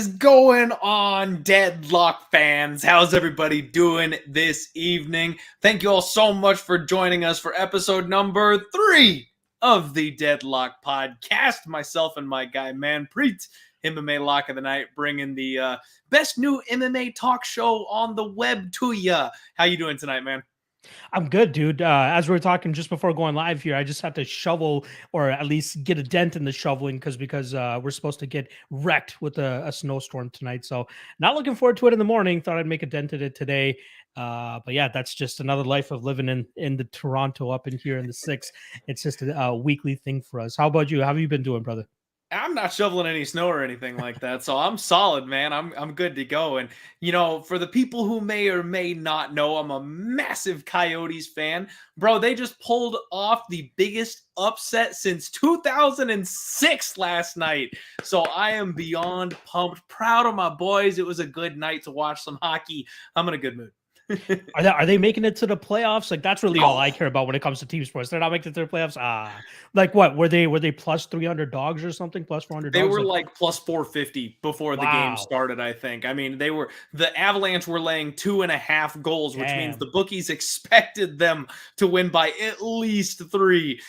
is going on, Deadlock fans? How's everybody doing this evening? Thank you all so much for joining us for episode number 3 of the Deadlock podcast. Myself and my guy Manpreet, MMA Lock of the Night, bringing the best new MMA talk show on the web to ya. How you doing tonight, man? I'm good, dude. As we were talking just before going live here, I just have to shovel or at least get a dent in the shoveling because we're supposed to get wrecked with a snowstorm tonight. So not looking forward to it in the morning. Thought I'd make a dent in it today. But yeah, that's just another life of living in the Toronto up in here in the 6. It's just a weekly thing for us. How about you? How have you been doing, brother? I'm not shoveling any snow or anything like that, so I'm solid, man. I'm good to go. And you know, for the people who may or may not know, I'm a massive Coyotes fan, bro. They just pulled off the biggest upset since 2006 last night, so I am beyond pumped, proud of my boys. It was a good night to watch some hockey. I'm in a good mood. Are they making it to the playoffs? Like that's really all I care about when it comes to team sports. They're not making it to the playoffs. Like what were they plus 300 dogs or something? Plus 400 They dogs? were like plus 450 before the game started, I think. I mean, the Avalanche were laying 2.5 goals, which means the bookies expected them to win by at least 3.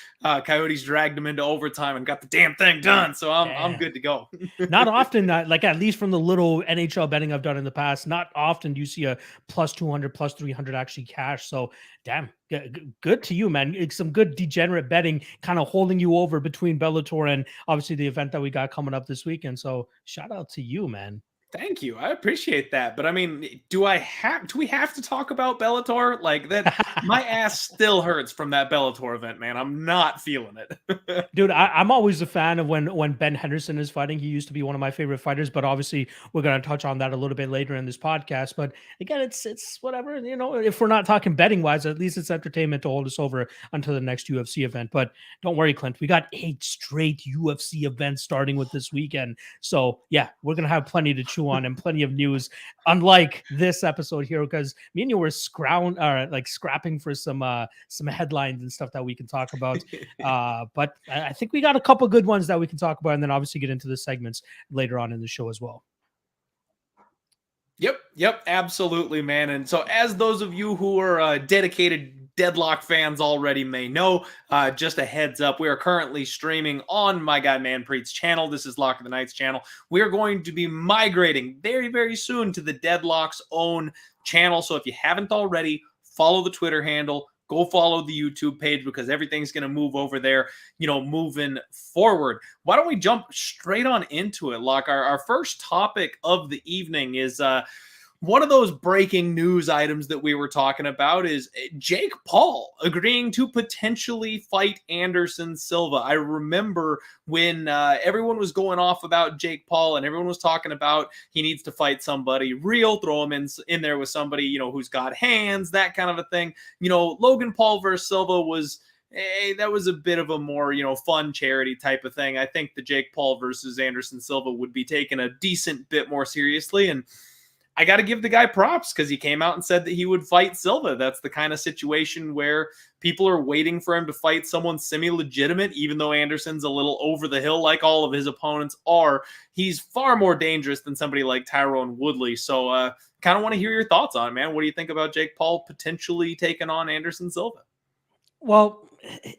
Coyotes dragged them into overtime and got the damn thing done. So I'm good to go. Not often, like at least from the little NHL betting I've done in the past, not often do you see a plus 200, plus 300 actually cash. So damn, good to you, man. It's some good degenerate betting kind of holding you over between Bellator and obviously the event that we got coming up this weekend. So shout out to you, man. Thank you. I appreciate that. But I mean, do we have to talk about Bellator? Like that, my ass still hurts from that Bellator event, man. I'm not feeling it. Dude, I'm always a fan of when Ben Henderson is fighting. He used to be one of my favorite fighters, but obviously we're going to touch on that a little bit later in this podcast. But again, it's whatever, you know, if we're not talking betting wise, at least it's entertainment to hold us over until the next UFC event. But don't worry, Clint, we got 8 straight UFC events starting with this weekend. So yeah, we're going to have plenty to chew on and plenty of news, unlike this episode here, because me and you were scrapping for some headlines and stuff that we can talk about. But I think we got a couple good ones that we can talk about, and then obviously get into the segments later on in the show as well. Yep, absolutely, man. And so as those of you who are dedicated Deadlock fans already may know, just a heads up, we are currently streaming on my guy Manpreet's channel. This is Lock of the Night's channel. We are going to be migrating very, very soon to the Deadlock's own channel. So if you haven't already, follow the Twitter handle, go follow the YouTube page, because everything's going to move over there, you know, moving forward. Why don't we jump straight on into it, Lock? Our first topic of the evening is one of those breaking news items that we were talking about is Jake Paul agreeing to potentially fight Anderson Silva. I remember when everyone was going off about Jake Paul and everyone was talking about he needs to fight somebody real, throw him in there with somebody, you know, who's got hands, that kind of a thing. You know, Logan Paul versus Silva was that was a bit of a more, you know, fun charity type of thing. I think the Jake Paul versus Anderson Silva would be taken a decent bit more seriously, and I got to give the guy props because he came out and said that he would fight Silva. That's the kind of situation where people are waiting for him to fight someone semi-legitimate, even though Anderson's a little over the hill like all of his opponents are. He's far more dangerous than somebody like Tyrone Woodley. So kind of want to hear your thoughts on it, man. What do you think about Jake Paul potentially taking on Anderson Silva? Well,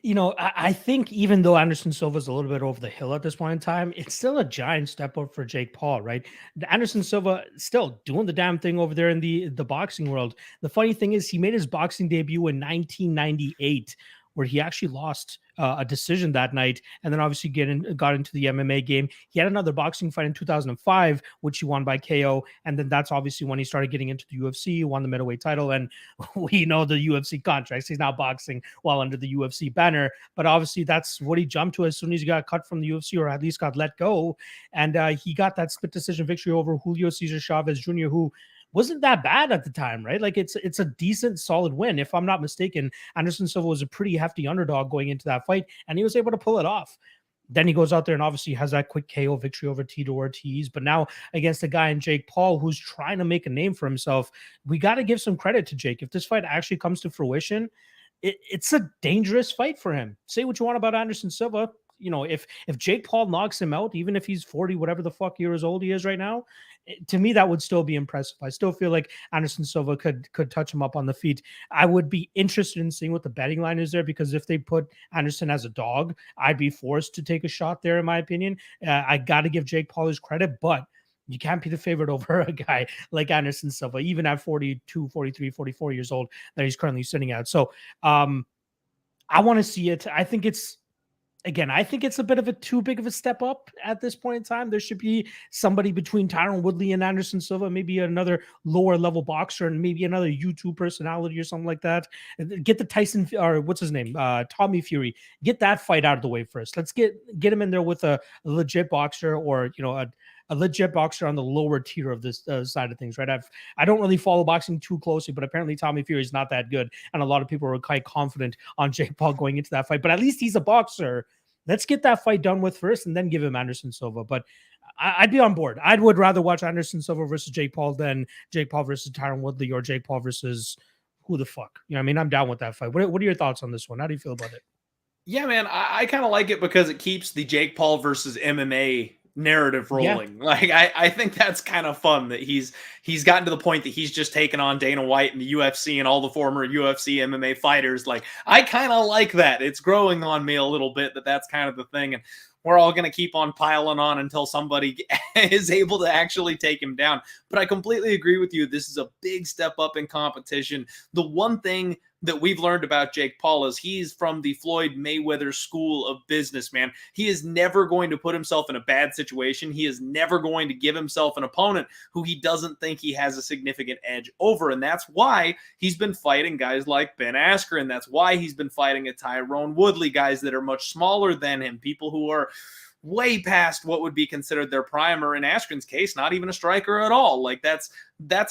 you know, I think even though Anderson Silva is a little bit over the hill at this point in time, it's still a giant step up for Jake Paul, right? Anderson Silva still doing the damn thing over there in the boxing world. The funny thing is he made his boxing debut in 1998, where he actually lost a decision that night, and then obviously got into the MMA game. He had another boxing fight in 2005, which he won by KO, and then that's obviously when he started getting into the UFC, won the middleweight title, and we know the UFC contracts. He's now boxing while under the UFC banner, but obviously that's what he jumped to as soon as he got cut from the UFC, or at least got let go, and he got that split decision victory over Julio Cesar Chavez Jr., who wasn't that bad at the time, right? Like it's a decent, solid win. If I'm not mistaken, Anderson Silva was a pretty hefty underdog going into that fight, and he was able to pull it off. Then he goes out there and obviously has that quick KO victory over Tito Ortiz. But now against a guy in Jake Paul who's trying to make a name for himself, we got to give some credit to Jake. If this fight actually comes to fruition, it's a dangerous fight for him. Say what you want about Anderson Silva. you know, if Jake Paul knocks him out, even if he's 40, whatever the fuck years old he is right now, to me that would still be impressive. I still feel like Anderson Silva could touch him up on the feet. I would be interested in seeing what the betting line is there, because if they put Anderson as a dog, I'd be forced to take a shot there, in my opinion. I got to give Jake Paul his credit, but you can't be the favorite over a guy like Anderson Silva, even at 42, 43, 44 years old that he's currently sitting at. So I want to see it. I think it's a bit of a too big of a step up at this point in time. There should be somebody between Tyron Woodley and Anderson Silva, maybe another lower level boxer and maybe another YouTube personality or something like that. Get the Tyson, or what's his name? Tommy Fury. Get that fight out of the way first. Let's get him in there with a legit boxer, or, you know, a legit boxer on the lower tier of this side of things, right? I don't really follow boxing too closely, but apparently Tommy Fury is not that good, and a lot of people are quite confident on Jake Paul going into that fight. But at least he's a boxer. Let's get that fight done with first, and then give him Anderson Silva. But I'd be on board. I would rather watch Anderson Silva versus Jake Paul than Jake Paul versus Tyron Woodley, or Jake Paul versus who the fuck. You know what I mean? I'm down with that fight. What are your thoughts on this one? How do you feel about it? Yeah, man, I kind of like it because it keeps the Jake Paul versus MMA narrative rolling. Yeah. Like I think that's kind of fun that he's gotten to the point that he's just taken on Dana White and the UFC and all the former UFC MMA fighters. Like, I kind of like that. It's growing on me a little bit that that's kind of the thing, and we're all going to keep on piling on until somebody is able to actually take him down. But I completely agree with you. This is a big step up in competition. The one thing that we've learned about Jake Paul is he's from the Floyd Mayweather school of business, man. He is never going to put himself in a bad situation. He is never going to give himself an opponent who he doesn't think he has a significant edge over. And that's why he's been fighting guys like Ben Askren. That's why he's been fighting a Tyron Woodley, guys that are much smaller than him, people who are way past what would be considered their prime, or in Askren's case, not even a striker at all. Like, that's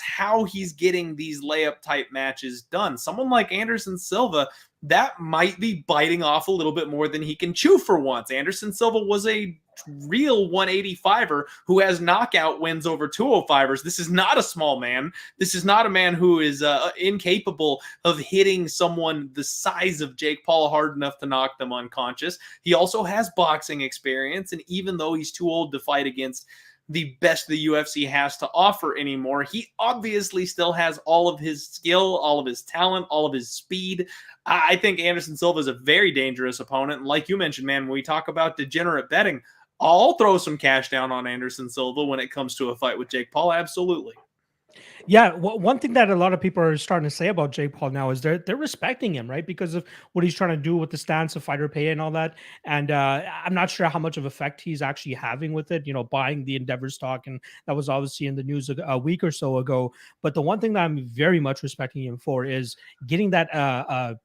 how he's getting these layup type matches done. Someone like Anderson Silva, that might be biting off a little bit more than he can chew for once. Anderson Silva was a real 185er who has knockout wins over 205ers. This is not a small man. This is not a man who is incapable of hitting someone the size of Jake Paul hard enough to knock them unconscious. He also has boxing experience, and even though he's too old to fight against the best the UFC has to offer anymore, he obviously still has all of his skill, all of his talent, all of his speed. I think Anderson Silva is a very dangerous opponent. And like you mentioned, man, when we talk about degenerate betting, I'll throw some cash down on Anderson Silva when it comes to a fight with Jake Paul. Absolutely. Yeah, one thing that a lot of people are starting to say about Jake Paul now is they're respecting him, right? Because of what he's trying to do with the stance of fighter pay and all that. And I'm not sure how much of effect he's actually having with it, you know, buying the Endeavor stock. And that was obviously in the news a week or so ago. But the one thing that I'm very much respecting him for is getting that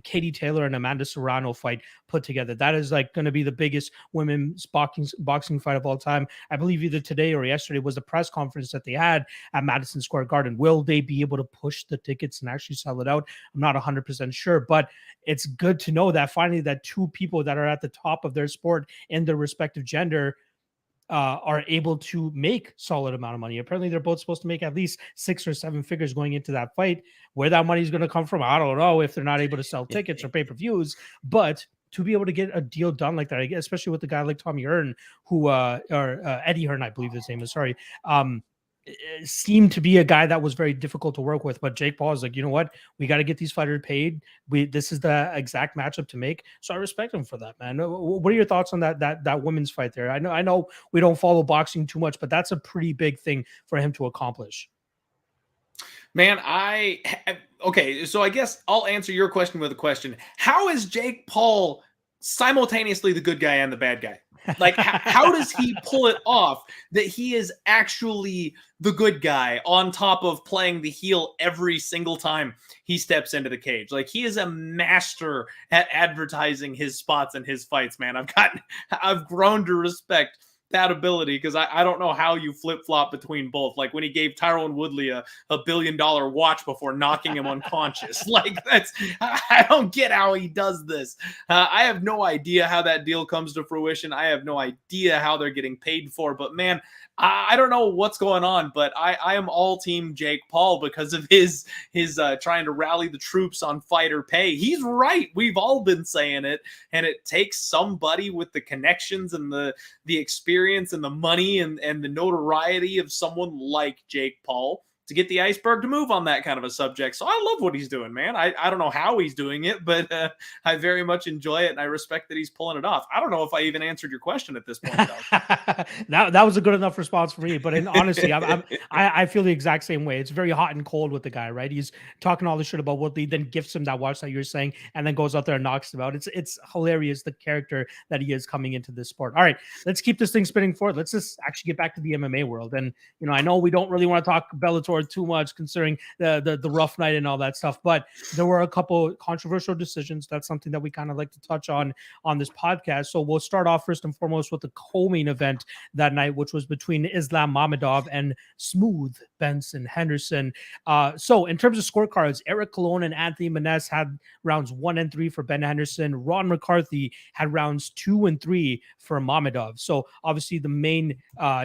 Katie Taylor and Amanda Serrano fight put together. That is like going to be the biggest women's boxing fight of all time. I believe either today or yesterday was the press conference that they had at Madison Square Garden. Will they be able to push the tickets and actually sell it out? I'm not 100% sure, but it's good to know that finally that two people that are at the top of their sport in their respective gender are able to make solid amount of money. Apparently, they're both supposed to make at least 6 or 7 figures going into that fight. Where that money is going to come from, I don't know, if they're not able to sell tickets or pay-per-views. But to be able to get a deal done like that, especially with a guy like Tommy Hearn, who Eddie Hearn, I believe his name is, sorry, seemed to be a guy that was very difficult to work with. But Jake Paul is like, you know what? We got to get these fighters paid. This is the exact matchup to make. So I respect him for that, man. What are your thoughts on that women's fight there? I know we don't follow boxing too much, but that's a pretty big thing for him to accomplish. Man, okay, so I guess I'll answer your question with a question. How is Jake Paul simultaneously the good guy and the bad guy? Like, how does he pull it off that he is actually the good guy on top of playing the heel every single time he steps into the cage? Like, he is a master at advertising his spots and his fights, man. I've grown to respect that ability, because I don't know how you flip-flop between both. Like when he gave Tyron Woodley a $1 billion watch before knocking him unconscious. Like, I don't get how he does this. I have no idea how that deal comes to fruition. I have no idea how they're getting paid for, but man, I don't know what's going on, but I am all team Jake Paul because of his trying to rally the troops on fighter pay. He's right. We've all been saying it, and it takes somebody with the connections and the experience and the money and the notoriety of someone like Jake Paul to get the iceberg to move on that kind of a subject. So I love what he's doing, man. I don't know how he's doing it, but I very much enjoy it, and I respect that he's pulling it off. I don't know if I even answered your question at this point, though. that was a good enough response for me. But honestly, I feel the exact same way. It's very hot and cold with the guy, right? He's talking all this shit about Woodley, then gifts him that watch that you're saying, and then goes out there and knocks him out. It's hilarious, the character that he is coming into this sport. All right, let's keep this thing spinning forward. Let's just actually get back to the MMA world. And I know we don't really want to talk Bellator too much considering the rough night and all that stuff, but there were a couple controversial decisions. That's something that we kind of like to touch on this podcast. So we'll start off first and foremost with the co-main event that night, which was between Islam Mamedov and Smooth Benson Henderson. So in terms of scorecards, Eric Colon and Anthony Maness had rounds 1 and 3 for Ben Henderson. Ron McCarthy had rounds 2 and 3 for Mamedov. So obviously the main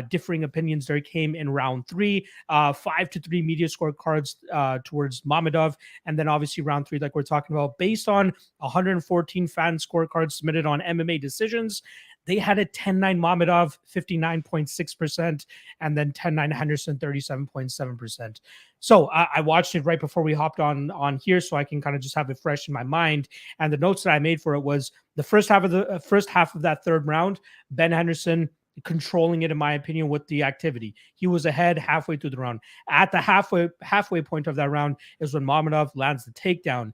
differing opinions there came in round 3, 5-3 media scorecards towards Mamedov, and then obviously round 3, like we're talking about, based on 114 fan scorecards submitted on MMA decisions. They had a 10-9 Mamedov, 59.6%, and then 10-9 Henderson, 37.7%. So I watched it right before we hopped on here, so I can kind of just have it fresh in my mind. And the notes that I made for it was the first half of that third round, Ben Henderson controlling it, in my opinion, with the activity. He was ahead halfway through the round. At the halfway point of that round is when Mamedov lands the takedown.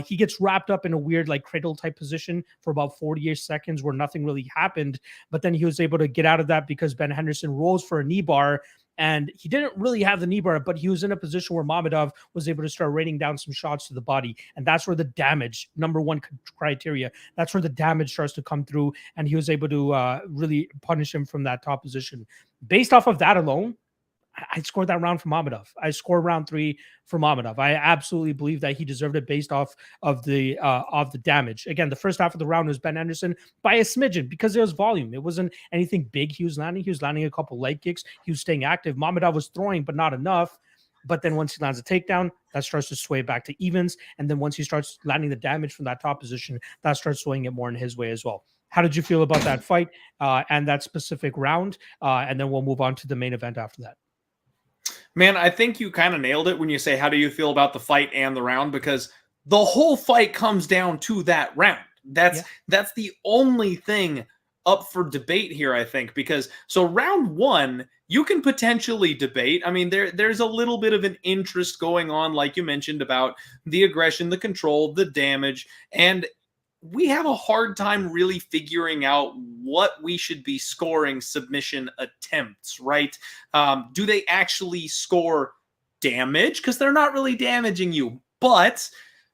He gets wrapped up in a weird like cradle type position for about 48 seconds where nothing really happened, but then he was able to get out of that because Ben Henderson rolls for a knee bar. And he didn't really have the knee bar, but he was in a position where Mamedov was able to start raining down some shots to the body. And that's where the damage, number one criteria, that's where the damage starts to come through. And he was able to really punish him from that top position. Based off of that alone, I scored that round for Mamedov. I scored round 3 for Mamedov. I absolutely believe that he deserved it based off of the damage. Again, the first half of the round was Ben Henderson by a smidgen because there was volume. It wasn't anything big he was landing. He was landing a couple leg kicks. He was staying active. Mamedov was throwing, but not enough. But then once he lands a takedown, that starts to sway back to evens. And then once he starts landing the damage from that top position, that starts swaying it more in his way as well. How did you feel about that fight and that specific round? And then we'll move on to the main event after that. Man, I think you kind of nailed it when you say, how do you feel about the fight and the round? Because the whole fight comes down to that round. That's the only thing up for debate here, I think, because so round 1, you can potentially debate. I mean, there's a little bit of an interest going on, like you mentioned, about the aggression, the control, the damage, and we have a hard time really figuring out what we should be scoring submission attempts, right? Do they actually score damage? Because they're not really damaging you. But,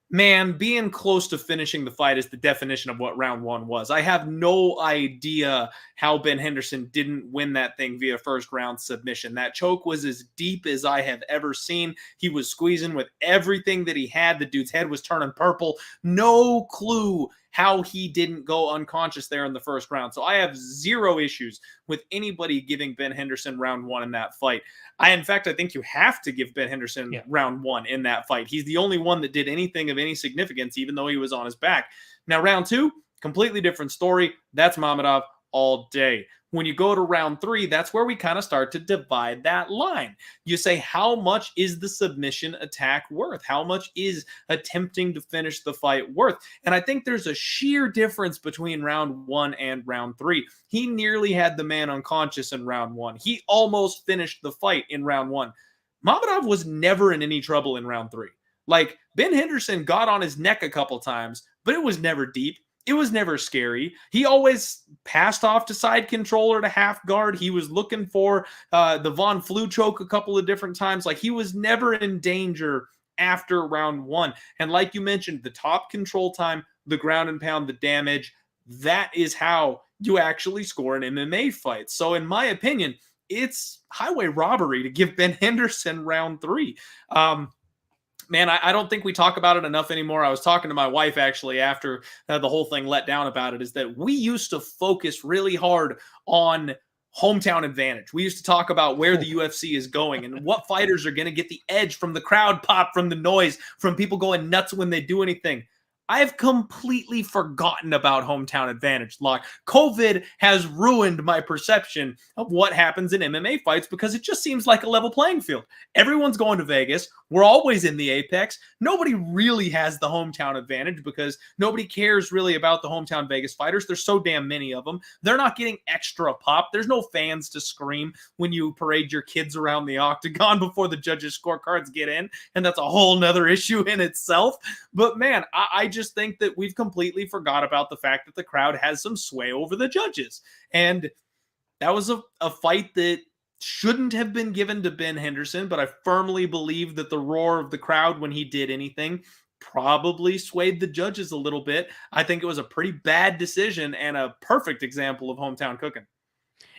man, being close to finishing the fight is the definition of what round 1 was. I have no idea how Ben Henderson didn't win that thing via first round submission. That choke was as deep as I have ever seen. He was squeezing with everything that he had. The dude's head was turning purple. No clue how he didn't go unconscious there in the first round. So I have zero issues with anybody giving Ben Henderson round 1 in that fight. In fact, I think you have to give Ben Henderson round 1 in that fight. He's the only one that did anything of any significance, even though he was on his back. Now, round 2, completely different story. That's Mamedov all day. When you go to round 3, that's where we kind of start to divide that line. You say, how much is the submission attack worth? How much is attempting to finish the fight worth? And I think there's a sheer difference between round 1 and round 3. He nearly had the man unconscious in round 1. He almost finished the fight in round 1. Mamedov was never in any trouble in round 3. Like, Ben Henderson got on his neck a couple times, but it was never deep. It was never scary. He always passed off to side controller to half guard. He was looking for the Von Flue choke a couple of different times. Like, he was never in danger after round 1. And like you mentioned, the top control time, the ground and pound, the damage, that is how you actually score an MMA fight. So in my opinion, it's highway robbery to give Ben Henderson round 3. Man, I don't think we talk about it enough anymore. I was talking to my wife actually after the whole thing let down about it, is that we used to focus really hard on hometown advantage. We used to talk about where the UFC is going and what fighters are going to get the edge from the crowd pop, from the noise, from people going nuts when they do anything. I've completely forgotten about hometown advantage. Like, COVID has ruined my perception of what happens in MMA fights because it just seems like a level playing field. Everyone's going to Vegas. We're always in the Apex. Nobody really has the hometown advantage because nobody cares really about the hometown Vegas fighters. There's so damn many of them. They're not getting extra pop. There's no fans to scream when you parade your kids around the octagon before the judges' scorecards get in. And that's a whole nother issue in itself. But man, I just think that we've completely forgot about the fact that the crowd has some sway over the judges. And that was a fight that shouldn't have been given to Ben Henderson, but I firmly believe that the roar of the crowd when he did anything probably swayed the judges a little bit. I think it was a pretty bad decision and a perfect example of hometown cooking.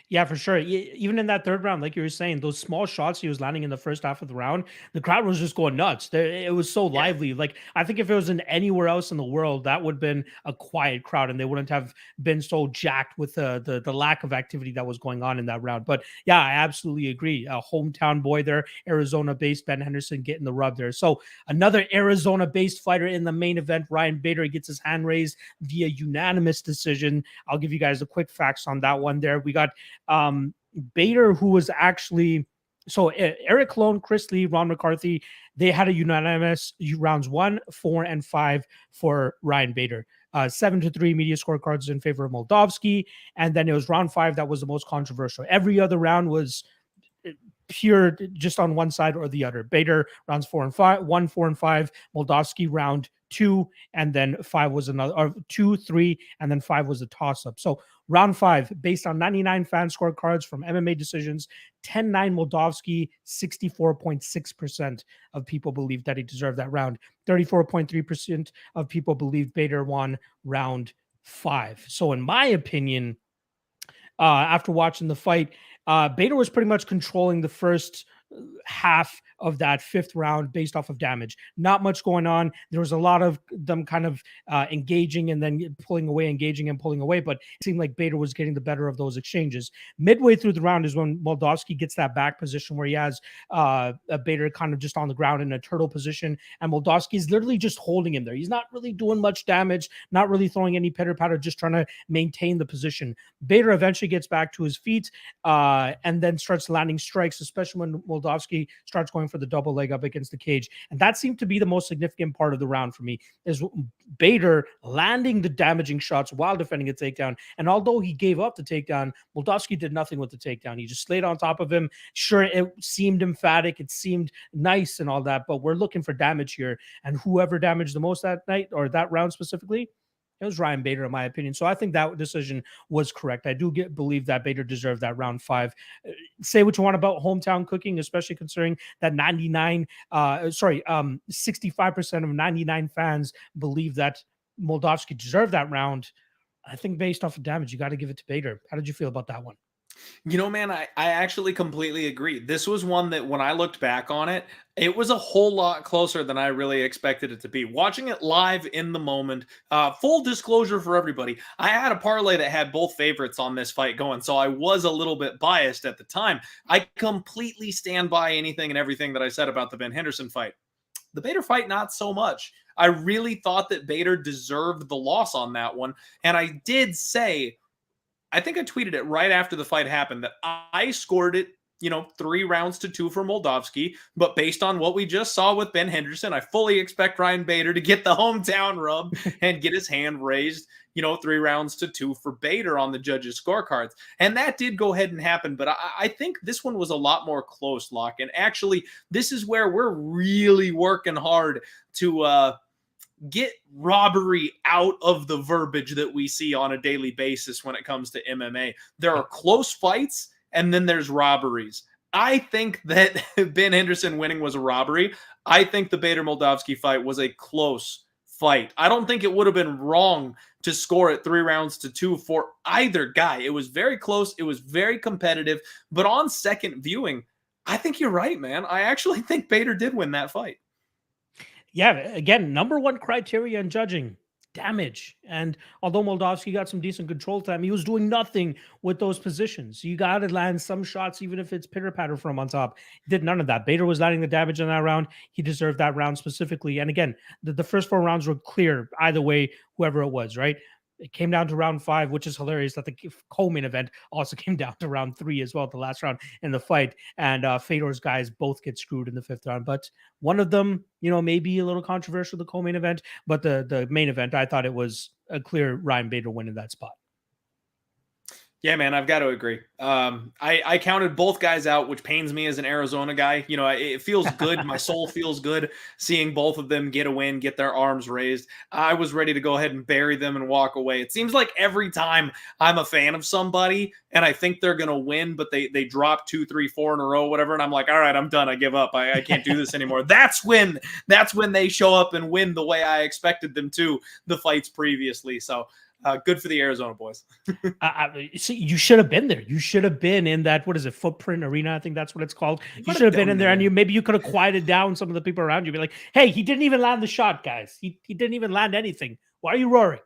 Yeah, for sure. Even in that third round, like you were saying, those small shots he was landing in the first half of the round, the crowd was just going nuts. It was so lively. Like, I think if it was in anywhere else in the world, that would have been a quiet crowd, and they wouldn't have been so jacked with the lack of activity that was going on in that round. But yeah, I absolutely agree. A hometown boy there, Arizona-based Ben Henderson getting the rub there. So another Arizona-based fighter in the main event, Ryan Bader, gets his hand raised via unanimous decision. I'll give you guys the quick facts on that one there. We got Bader, who was actually Eric Colon, Chris Lee, Ron McCarthy, they had a unanimous rounds 1, 4, and 5 for Ryan Bader. 7-3 media scorecards in favor of Moldavsky, and then it was round 5 that was the most controversial. Every other round was pure just on one side or the other. Bader rounds 4 and 5, 1, 4, and 5. Moldavsky round 2, and then 5 was another, or 2, 3, and then 5 was a toss-up. So round 5, based on 99 fan scorecards from MMA decisions, 10-9 Moldavsky, 64.6% of people believe that he deserved that round. 34.3% of people believe Bader won round 5. So in my opinion, after watching the fight, Bader was pretty much controlling the first half of that 5th round based off of damage. Not much going on. There was a lot of them kind of engaging and then pulling away, engaging and pulling away, but it seemed like Bader was getting the better of those exchanges. Midway through the round is when Moldavsky gets that back position where he has Bader kind of just on the ground in a turtle position, and Moldavsky is literally just holding him there. He's not really doing much damage, not really throwing any pitter patter, just trying to maintain the position. Bader eventually gets back to his feet and then starts landing strikes, especially when Moldavsky starts going for the double leg up against the cage. And that seemed to be the most significant part of the round for me, is Bader landing the damaging shots while defending a takedown. And although he gave up the takedown, Moldavsky did nothing with the takedown. He just slayed on top of him. Sure, it seemed emphatic, it seemed nice and all that, but we're looking for damage here. And whoever damaged the most that night, or that round specifically, it was Ryan Bader, in my opinion. So I think that decision was correct. I do believe that Bader deserved that round 5. Say what you want about hometown cooking, especially considering that 65% of 99 fans believe that Moldavsky deserved that round. I think based off of damage, you got to give it to Bader. How did you feel about that one? You know, man, I actually completely agree. This was one that when I looked back on it, it was a whole lot closer than I really expected it to be. Watching it live in the moment, full disclosure for everybody, I had a parlay that had both favorites on this fight going, so I was a little bit biased at the time. I completely stand by anything and everything that I said about the Ben Henderson fight. The Bader fight, not so much. I really thought that Bader deserved the loss on that one, and I did say, I think I tweeted it right after the fight happened, that I scored it, 3-2 for Moldavsky. But based on what we just saw with Ben Henderson, I fully expect Ryan Bader to get the hometown rub and get his hand raised, 3-2 for Bader on the judges' scorecards. And that did go ahead and happen. But I think this one was a lot more close, Locke. And actually, this is where we're really working hard to get robbery out of the verbiage that we see on a daily basis when it comes to MMA. There are close fights, and then there's robberies. I think that Ben Henderson winning was a robbery. I think the Bader Moldavsky fight was a close fight. I don't think it would have been wrong to score it 3-2 for either guy. It was very close. It was very competitive. But on second viewing, I think you're right, man. I actually think Bader did win that fight. Yeah, again, number one criteria in judging, damage. And although Moldavsky got some decent control time, he was doing nothing with those positions. You got to land some shots, even if it's pitter patter from on top. He did none of that. Bader was landing the damage in that round. He deserved that round specifically. And again, the first 4 rounds were clear either way, whoever it was, right? It came down to round 5, which is hilarious that the co-main event also came down to round 3 as well, the last round in the fight. And Fedor's guys both get screwed in the 5th round. But one of them, maybe a little controversial, the co-main event. But the main event, I thought it was a clear Ryan Bader win in that spot. Yeah, man, I've got to agree. I counted both guys out, which pains me as an Arizona guy. It feels good. My soul feels good seeing both of them get a win, get their arms raised. I was ready to go ahead and bury them and walk away. It seems like every time I'm a fan of somebody and I think they're going to win, but they drop 2, 3, 4 in a row, whatever. And I'm like, all right, I'm done. I give up. I can't do this anymore. That's when they show up and win the way I expected them to the fights previously. So, good for the Arizona boys. See, you should have been there. You should have been in that, what is it, Footprint Arena? I think that's what it's called. You should have been in there, and maybe you could have quieted down some of the people around you. Be like, hey, he didn't even land the shot, guys. He didn't even land anything. Why are you roaring?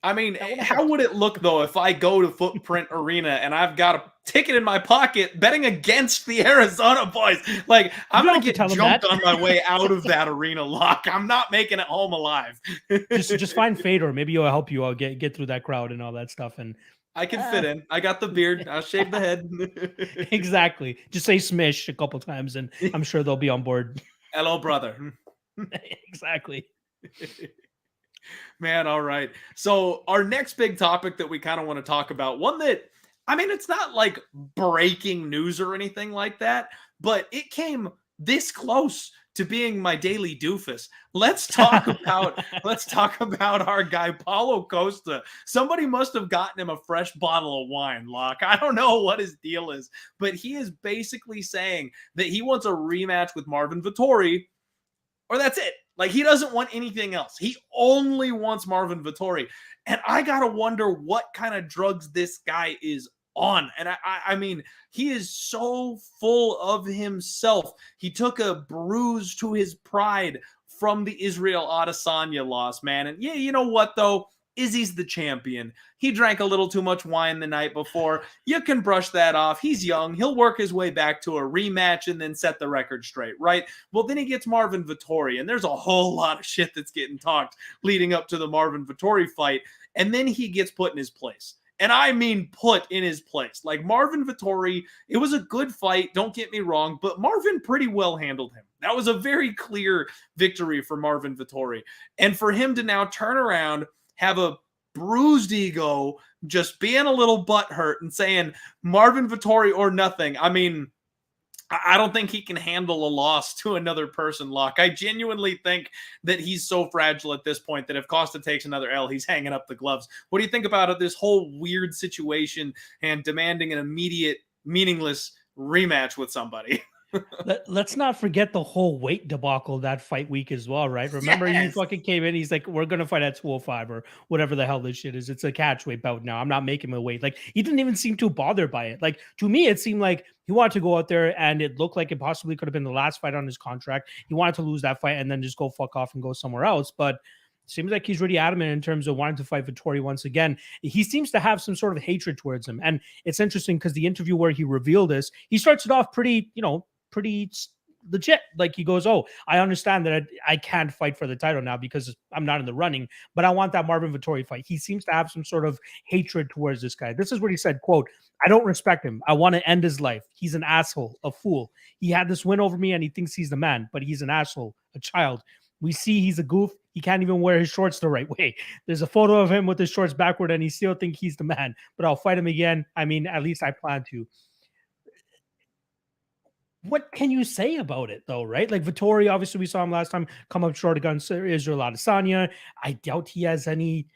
I mean, how would it look, though, if I go to Footprint Arena and I've got a ticket in my pocket betting against the Arizona boys? Like, I'm going to get jumped on my way out of that arena, Lock. I'm not making it home alive. just find Fedor. Maybe he'll help you out get through that crowd and all that stuff. And I can fit in. I got the beard. I'll shave the head. Exactly. Just say Smish a couple times, and I'm sure they'll be on board. Hello, brother. Exactly. Man, all right. So our next big topic that we kind of want to talk about, one that, I mean, it's not like breaking news or anything like that, but it came this close to being my daily doofus. Let's talk about our guy Paulo Costa. Somebody must have gotten him a fresh bottle of wine, Locke. I don't know what his deal is, but he is basically saying that he wants a rematch with Marvin Vettori, or that's it. Like, he doesn't want anything else. He only wants Marvin Vettori. And I got to wonder what kind of drugs this guy is on. And I mean, he is so full of himself. He took a bruise to his pride from the Israel Adesanya loss, man. And yeah, you know what, though? Izzy's the champion. He drank a little too much wine the night before. You can brush that off. He's young. He'll work his way back to a rematch and then set the record straight, right? Well, then he gets Marvin Vettori, and there's a whole lot of shit that's getting talked leading up to the Marvin Vettori fight, and then he gets put in his place. And I mean put in his place. Like, Marvin Vettori, it was a good fight, don't get me wrong, but Marvin pretty well handled him. That was a very clear victory for Marvin Vettori. And for him to now turn around, have a bruised ego, just being a little butthurt and saying Marvin Vettori or nothing. I mean, I don't think he can handle a loss to another person, Locke. I genuinely think that he's so fragile at this point that if Costa takes another L, he's hanging up the gloves. What do you think about this whole weird situation and demanding an immediate, meaningless rematch with somebody? Let's not forget the whole weight debacle that fight week as well, right? Remember, He fucking came in. He's like, we're going to fight at 205 or whatever the hell this shit is. It's a catch weight bout now. I'm not making him weight. Like, he didn't even seem too bothered by it. Like, to me, it seemed like he wanted to go out there and it looked like it possibly could have been the last fight on his contract. He wanted to lose that fight and then just go fuck off and go somewhere else. But seems like he's really adamant in terms of wanting to fight Vettori once again. He seems to have some sort of hatred towards him. And it's interesting because the interview where he revealed this, he starts it off pretty legit. Like, he goes, oh, I understand that I can't fight for the title now because I'm not in the running, but I want that Marvin Vettori fight. He seems to have some sort of hatred towards this guy. This is what he said, quote, I don't respect him. I want to end his life. He's an asshole, a fool. He had this win over me and he thinks he's the man, but he's an asshole, a child. We see he's a goof. He can't even wear his shorts the right way. There's a photo of him with his shorts backward and he still thinks he's the man, but I'll fight him again. I mean, at least I plan to. What can you say about it, though, right? Like, Vettori, obviously, we saw him last time come up short against Israel Adesanya. I doubt he has any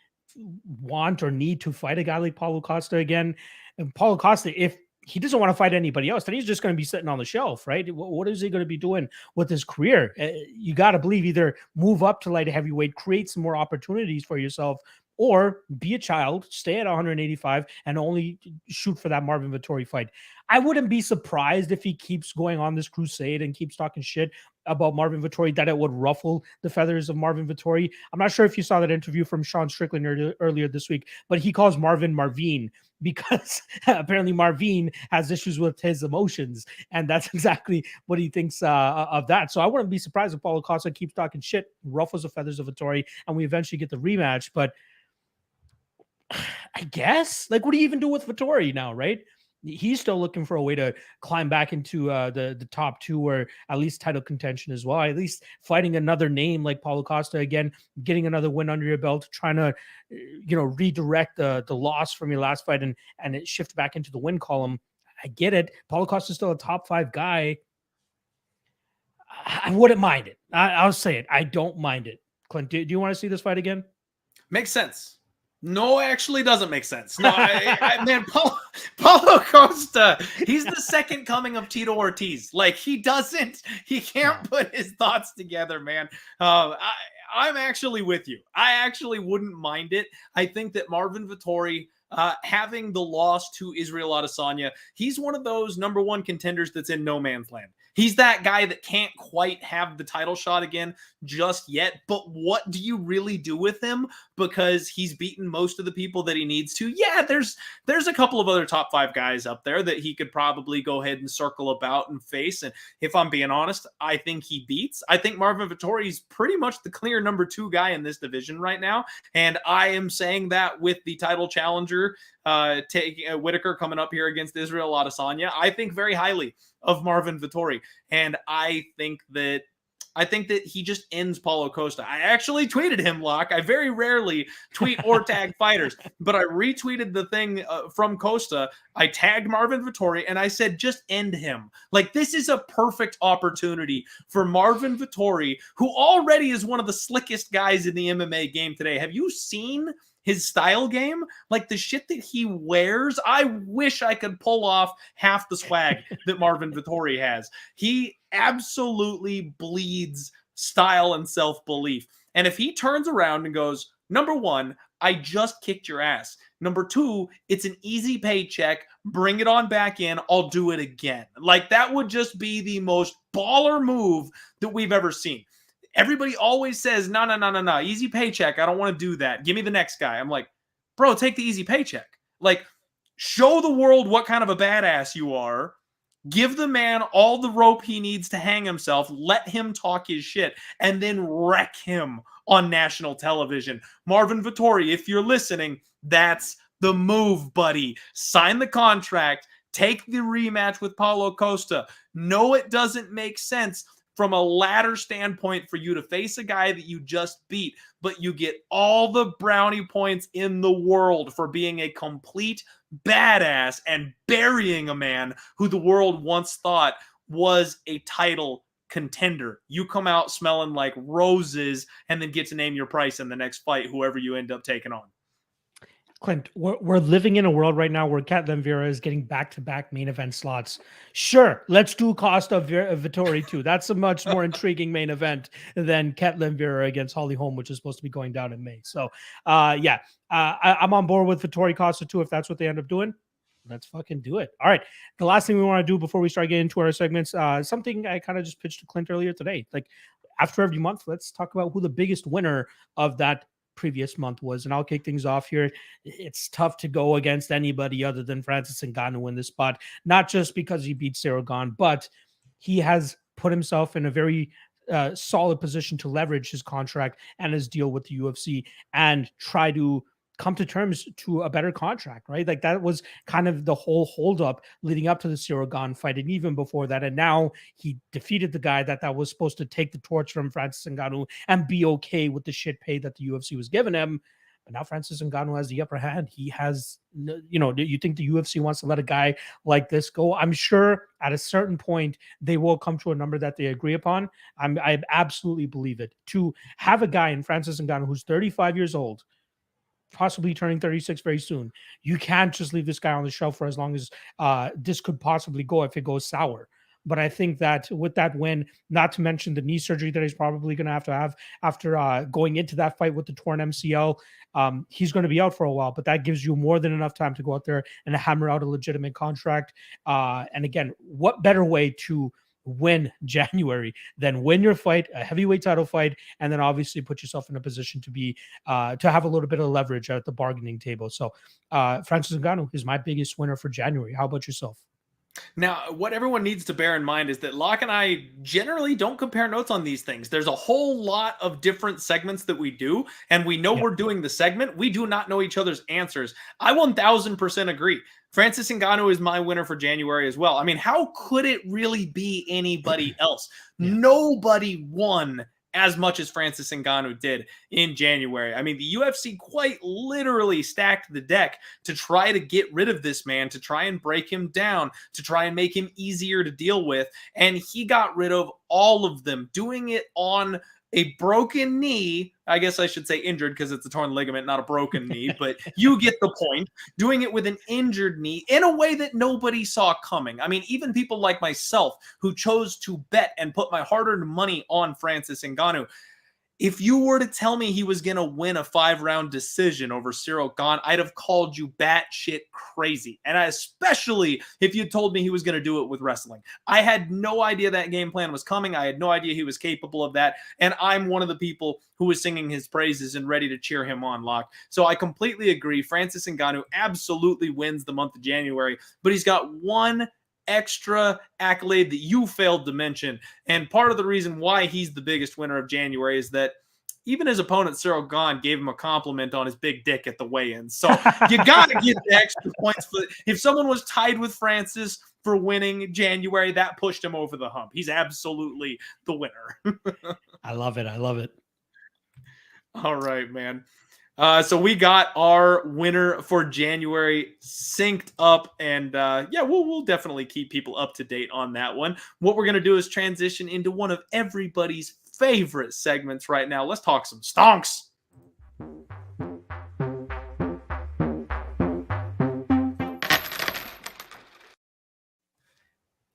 want or need to fight a guy like Paulo Costa again. And Paulo Costa, if he doesn't want to fight anybody else, then he's just going to be sitting on the shelf, right? What is he going to be doing with his career? You got to believe either move up to light heavyweight, create some more opportunities for yourself, or be a child, stay at 185, and only shoot for that Marvin Vettori fight. I wouldn't be surprised if he keeps going on this crusade and keeps talking shit about Marvin Vettori, that it would ruffle the feathers of Marvin Vettori. I'm not sure if you saw that interview from Sean Strickland earlier this week, but he calls Marvin because apparently Marvin has issues with his emotions, and that's exactly what he thinks of that. So I wouldn't be surprised if Paulo Costa keeps talking shit, ruffles the feathers of Vettori, and we eventually get the rematch. But I guess, like, what do you even do with Vettori now, right? He's still looking for a way to climb back into the top two, or at least title contention as well. At least fighting another name like Paulo Costa again, getting another win under your belt, trying to redirect the loss from your last fight and it shift back into the win column. I get it. Paulo Costa is still a top 5 guy. I wouldn't mind it. I'll say it. I don't mind it. Clint, do you want to see this fight again? Makes sense. No, actually doesn't make sense. No, man, Paulo Costa, he's the second coming of Tito Ortiz. Like, he can't put his thoughts together, man. I'm actually with you. I actually wouldn't mind it. I think that Marvin Vettori, having the loss to Israel Adesanya, he's one of those number one contenders that's in no man's land. He's that guy that can't quite have the title shot again just yet. But what do you really do with him? Because he's beaten most of the people that he needs to. Yeah, there's a couple of other top 5 guys up there that he could probably go ahead and circle about and face. And if I'm being honest, I think he beats. I think Marvin Vettori is pretty much the clear number 2 guy in this division right now. And I am saying that with the title challenger, Whitaker coming up here against Israel Adesanya. I think very highly of Marvin Vettori, and I think that he just ends Paulo Costa. I actually tweeted him, Locke. I very rarely tweet or tag fighters, but I retweeted the thing from Costa. I tagged Marvin Vettori, and I said, just end him. Like, this is a perfect opportunity for Marvin Vettori, who already is one of the slickest guys in the MMA game today. Have you seen his style game? Like, the shit that he wears, I wish I could pull off half the swag that Marvin Vettori has. He absolutely bleeds style and self-belief. And if he turns around and goes, number 1, I just kicked your ass. Number 2, it's an easy paycheck. Bring it on back in. I'll do it again. Like, that would just be the most baller move that we've ever seen. Everybody always says, no, easy paycheck. I don't want to do that. Give me the next guy. I'm like, bro, take the easy paycheck. Like, show the world what kind of a badass you are. Give the man all the rope he needs to hang himself. Let him talk his shit, and then wreck him on national television. Marvin Vettori, if you're listening, that's the move, buddy. Sign the contract. Take the rematch with Paulo Costa. No, it doesn't make sense from a ladder standpoint for you to face a guy that you just beat, but you get all the brownie points in the world for being a complete badass and burying a man who the world once thought was a title contender. You come out smelling like roses and then get to name your price in the next fight, whoever you end up taking on. Clint, we're living in a world right now where Ketlen Vera is getting back-to-back main event slots. Sure, let's do Costa Vettori too. That's a much more intriguing main event than Ketlen Vera against Holly Holm, which is supposed to be going down in May. So, I'm on board with Vettori Costa too. If that's what they end up doing, let's fucking do it. All right. The last thing we want to do before we start getting into our segments, something I kind of just pitched to Clint earlier today. Like, after every month, let's talk about who the biggest winner of that previous month was, and I'll kick things off here. It's tough to go against anybody other than Francis Ngannou in this spot, not just because he beat Saragon, but he has put himself in a very solid position to leverage his contract and his deal with the UFC and try to come to terms to a better contract, right? Like, that was kind of the whole holdup leading up to the Saragon fight, and even before that. And now he defeated the guy that was supposed to take the torch from Francis Ngannou and be okay with the shit pay that the UFC was giving him. But now Francis Ngannou has the upper hand. He has, do you think the UFC wants to let a guy like this go? I'm sure at a certain point they will come to a number that they agree upon. I absolutely believe it. To have a guy in Francis Ngannou who's 35 years old, possibly turning 36 very soon. You can't just leave this guy on the shelf for as long as this could possibly go if it goes sour. But I think that with that win, not to mention the knee surgery that he's probably going to have after going into that fight with the torn MCL, he's going to be out for a while. But that gives you more than enough time to go out there and hammer out a legitimate contract. And again, what better way to win January than win your fight, a heavyweight title fight, and then obviously put yourself in a position to be to have a little bit of leverage at the bargaining table. So Francis Ngannou is my biggest winner for January. How about yourself? Now, what everyone needs to bear in mind is that Locke and I generally don't compare notes on these things. There's a whole lot of different segments that we do, and we know we're doing the segment. We do not know each other's answers. I 1000% agree. Francis Ngannou is my winner for January as well. I mean, how could it really be anybody else? Nobody won as much as Francis Ngannou did in January. I mean, the UFC quite literally stacked the deck to try to get rid of this man, to try and break him down, to try and make him easier to deal with. And he got rid of all of them, doing it on a broken knee. I guess I should say injured because it's a torn ligament, not a broken knee, but you get the point. Doing it with an injured knee in a way that nobody saw coming. I mean, even people like myself who chose to bet and put my hard-earned money on Francis Ngannou, if you were to tell me he was going to win a 5-round decision over Cyril Gane, I'd have called you batshit crazy. And especially if you told me he was going to do it with wrestling. I had no idea that game plan was coming. I had no idea he was capable of that. And I'm one of the people who was singing his praises and ready to cheer him on, Locke. So I completely agree. Francis Ngannou absolutely wins the month of January, but he's got one extra accolade that you failed to mention. And part of the reason why he's the biggest winner of January is that even his opponent, Cyril Gane, gave him a compliment on his big dick at the weigh-ins. So you got to get the extra points. If someone was tied with Francis for winning January, that pushed him over the hump. He's absolutely the winner. I love it. I love it. All right, man. So we got our winner for January synced up, and we'll definitely keep people up to date on that one. What we're going to do is transition into one of everybody's favorite segments right now. Let's talk some stonks.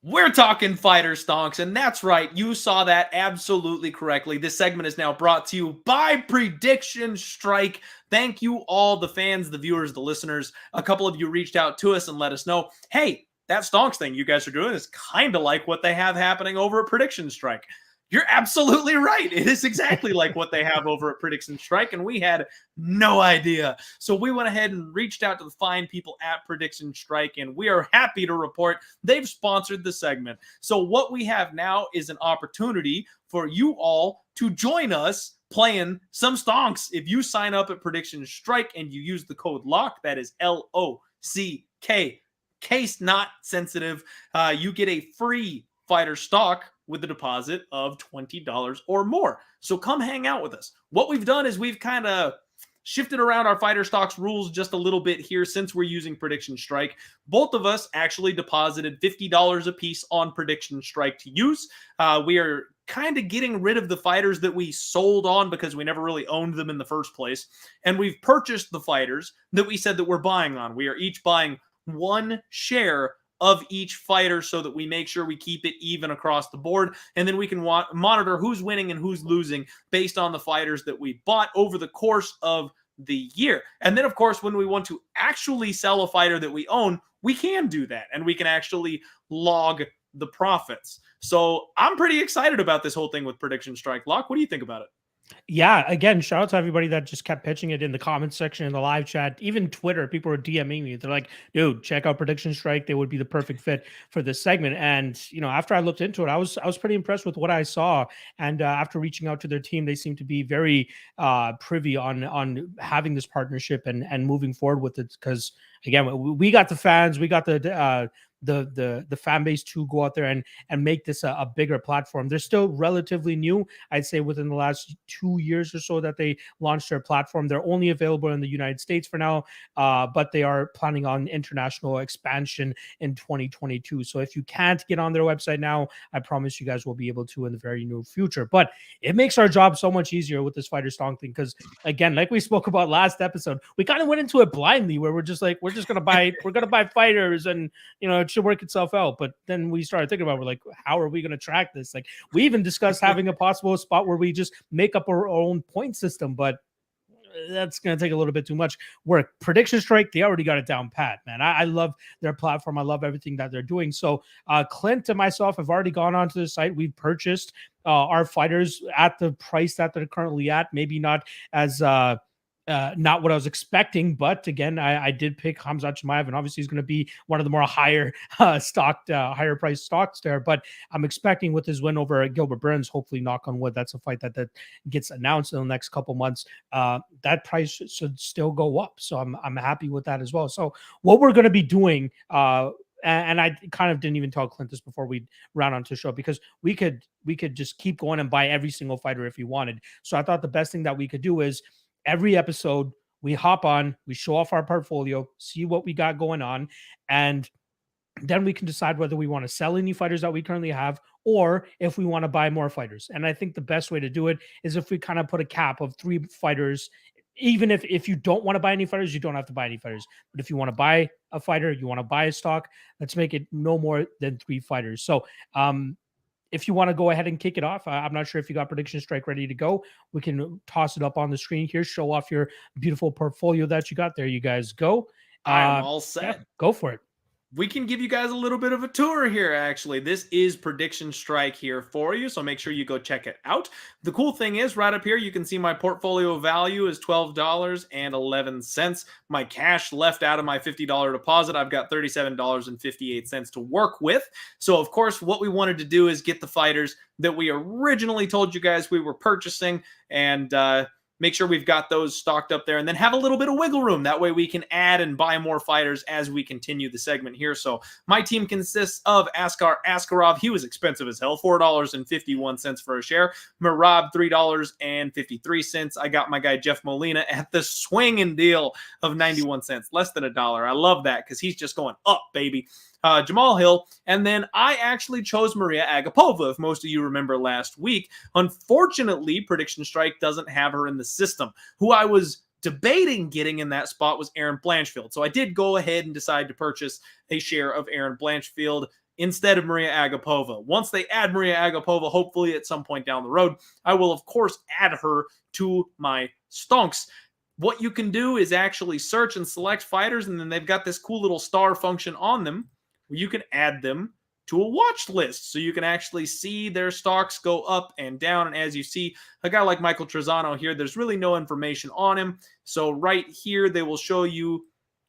We're talking Fighter Stonks, and that's right. You saw that absolutely correctly. This segment is now brought to you by PredictionStrike. Thank you all, the fans, the viewers, the listeners. A couple of you reached out to us and let us know, hey, that Stonks thing you guys are doing is kind of like what they have happening over at PredictionStrike. You're absolutely right. It is exactly like what they have over at PredictionStrike, and we had no idea. So we went ahead and reached out to the fine people at PredictionStrike, and we are happy to report they've sponsored the segment. So what we have now is an opportunity for you all to join us playing some stonks. If you sign up at PredictionStrike and you use the code LOCK, that is LOCK, case not sensitive, you get a free fighter stock with a deposit of $20 or more. So come hang out with us. What we've done is we've kind of shifted around our fighter stocks rules just a little bit here since we're using PredictionStrike. Both of us actually deposited $50 a piece on PredictionStrike to use. We are kind of getting rid of the fighters that we sold on because we never really owned them in the first place. And we've purchased the fighters that we said that we're buying on. We are each buying one share of each fighter so that we make sure we keep it even across the board. And then we can monitor who's winning and who's losing based on the fighters that we bought over the course of the year. And then, of course, when we want to actually sell a fighter that we own, we can do that. And we can actually log the profits. So I'm pretty excited about this whole thing with PredictionStrike. Locke, what do you think about it? Yeah, again, shout out to everybody that just kept pitching it in the comments section, in the live chat, even Twitter. People were DMing me. They're like, dude, check out PredictionStrike. They would be the perfect fit for this segment. And, you know, after I looked into it, I was pretty impressed with what I saw. And after reaching out to their team, they seem to be very privy on having this partnership and moving forward with it. Because, again, we got the fans, we got the fan base to go out there and make this a bigger platform. They're still relatively new. I'd say within the last 2 years or so that they launched their platform. They're only available in the United States for now, but they are planning on international expansion in 2022. So if you can't get on their website now, I promise you guys will be able to in the very near future. But it makes our job so much easier with this Fighter Stonk thing, because again, like we spoke about last episode, we kind of went into it blindly where we're just like, we're gonna buy fighters and, you know, it should work itself out. But then we started thinking about, we're like, how are we going to track this? Like, we even discussed having a possible spot where we just make up our own point system, but that's going to take a little bit too much work. Prediction Strike, they already got it down pat, man. I love their platform. I love everything that they're doing. So Clint and myself have already gone onto the site. We've purchased our fighters at the price that they're currently at. Maybe not as not what I was expecting, but again, I did pick Khamzat Chimaev, and obviously he's going to be one of the more higher higher price stocks there. But I'm expecting with his win over Gilbert Burns, hopefully, knock on wood, that's a fight that gets announced in the next couple months. That price should still go up, so I'm happy with that as well. So what we're going to be doing, and I kind of didn't even tell Clint this before we round onto the show, because we could just keep going and buy every single fighter if we wanted. So I thought the best thing that we could do is, every episode we hop on, we show off our portfolio, see what we got going on, and then we can decide whether we want to sell any fighters that we currently have, or if we want to buy more fighters. And I think the best way to do it is if we kind of put a cap of 3 fighters. Even if you don't want to buy any fighters, you don't have to buy any fighters. But if you want to buy a fighter, you want to buy a stock, let's make it no more than 3 fighters. So if you want to go ahead and kick it off, I'm not sure if you got Prediction Strike ready to go. We can toss it up on the screen here, show off your beautiful portfolio that you got. There you guys go. I'm all set. Yeah, go for it. We can give you guys a little bit of a tour here, actually. This is Prediction Strike here for you, so make sure you go check it out. The cool thing is, right up here, you can see my portfolio value is $12.11. My cash left out of my $50 deposit, I've got $37.58 to work with. So, of course, what we wanted to do is get the fighters that we originally told you guys we were purchasing, and make sure we've got those stocked up there, and then have a little bit of wiggle room. That way we can add and buy more fighters as we continue the segment here. So my team consists of Askar Askarov. He was expensive as hell, $4.51 for a share. Merab, $3.53. I got my guy Jeff Molina at the swinging deal of 91 cents, less than $1. I love that because he's just going up, baby. Jamal Hill, and then I actually chose Maria Agapova, if most of you remember last week. Unfortunately, Prediction Strike doesn't have her in the system. Who I was debating getting in that spot was Erin Blanchfield. So I did go ahead and decide to purchase a share of Erin Blanchfield instead of Maria Agapova. Once they add Maria Agapova, hopefully at some point down the road, I will, of course, add her to my stonks. What you can do is actually search and select fighters, and then they've got this cool little star function on them, where you can add them to a watch list. So you can actually see their stocks go up and down. And as you see, a guy like Michael Trezano here, there's really no information on him. So right here, they will show you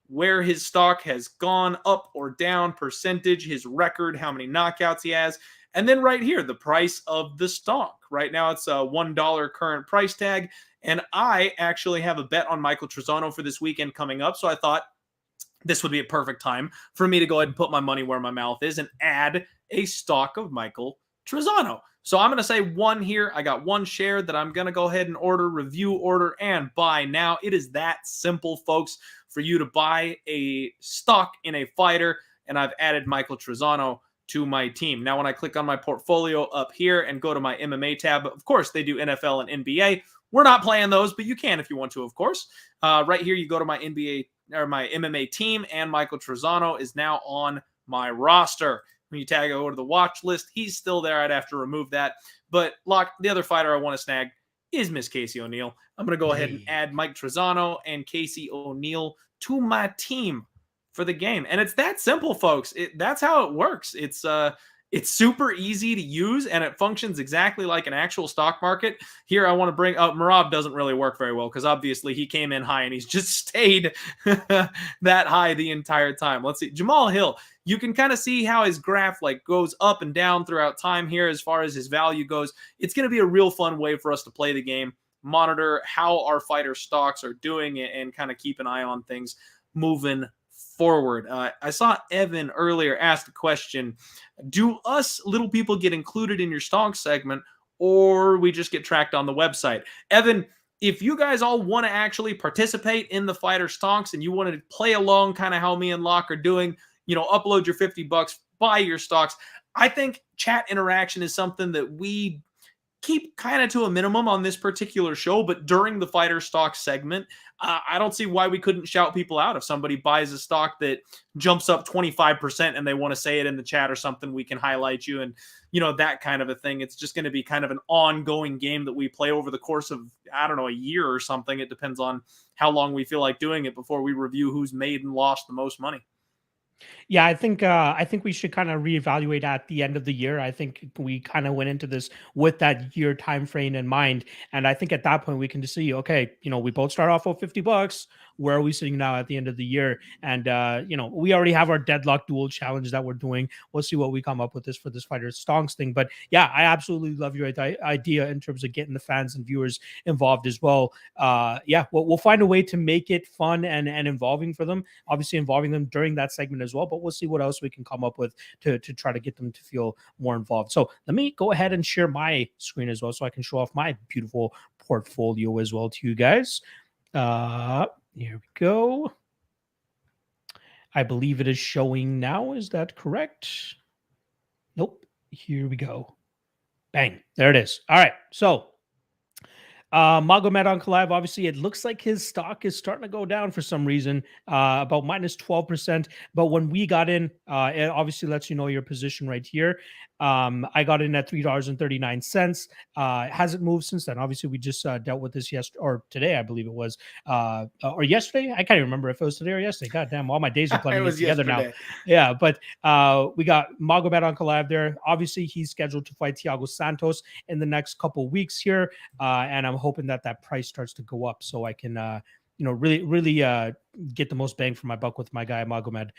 where his stock has gone up or down, percentage, his record, how many knockouts he has. And then right here, the price of the stock. Right now, it's a $1 current price tag. And I actually have a bet on Michael Trezano for this weekend coming up. So I thought, this would be a perfect time for me to go ahead and put my money where my mouth is and add a stock of Michael Trezano. So I'm going to say 1 here. I got 1 share that I'm going to go ahead and order, review, order, and buy now. It is that simple, folks, for you to buy a stock in a fighter, and I've added Michael Trezano to my team. Now, when I click on my portfolio up here and go to my MMA tab, of course, they do NFL and NBA. We're not playing those, but you can if you want to, of course. Right here, you go to my NBA or my MMA team, and Michael Trezano is now on my roster. When you tag over to the watch list, he's still there. I'd have to remove that. But Locke, the other fighter I want to snag is Miss Casey O'Neill. I'm going to go ahead and add Mike Trezano and Casey O'Neill to my team for the game. And it's that simple, folks. That's how it works. It's super easy to use, and it functions exactly like an actual stock market. Here, I want to bring up Merab. Doesn't really work very well because obviously he came in high and he's just stayed that high the entire time. Let's see. Jamal Hill, you can kind of see how his graph like goes up and down throughout time here as far as his value goes. It's going to be a real fun way for us to play the game, monitor how our fighter stocks are doing, and kind of keep an eye on things moving forward. I saw Evan earlier ask the question, do us little people get included in your stock segment, or we just get tracked on the website? Evan, if you guys all want to actually participate in the fighter stocks and you want to play along kind of how me and Locke are doing, upload your $50, buy your stocks. I think chat interaction is something that we keep kind of to a minimum on this particular show, but during the Fighter Stock segment, I don't see why we couldn't shout people out. If somebody buys a stock that jumps up 25% and they want to say it in the chat or something, we can highlight you and, that kind of a thing. It's just going to be kind of an ongoing game that we play over the course of, I don't know, a year or something. It depends on how long we feel like doing it before we review who's made and lost the most money. Yeah, I think we should kind of reevaluate at the end of the year. I think we kind of went into this with that year time frame in mind, and I think at that point we can just see, okay, we both start off with $50. Where are we sitting now at the end of the year? And we already have our deadlock duel challenge that we're doing. We'll see what we come up with for this Fighter Stonks thing. But yeah, I absolutely love your idea in terms of getting the fans and viewers involved as well. Yeah, we'll find a way to make it fun and involving for them. Obviously, involving them during that segment as well. But we'll see what else we can come up with to try to get them to feel more involved. So let me go ahead and share my screen as well, so I can show off my beautiful portfolio as well to you guys. Here we go. I believe it is showing now. Is that correct? Nope. Here we go. Bang. There it is. All right. So Magomed on Collab, obviously, it looks like his stock is starting to go down for some reason, about minus 12%. But when we got in, it obviously lets you know your position right here. I got in at $3.39. It hasn't moved since then. Obviously, we just dealt with this yesterday or today, I believe it was, or yesterday. I can't even remember if it was today or yesterday. God damn, all my days are blending together now. Yeah, but we got Magomed on Collab there. Obviously, he's scheduled to fight Thiago Santos in the next couple weeks here, and I'm hoping that price starts to go up so I can really get the most bang for my buck with my guy Magomed.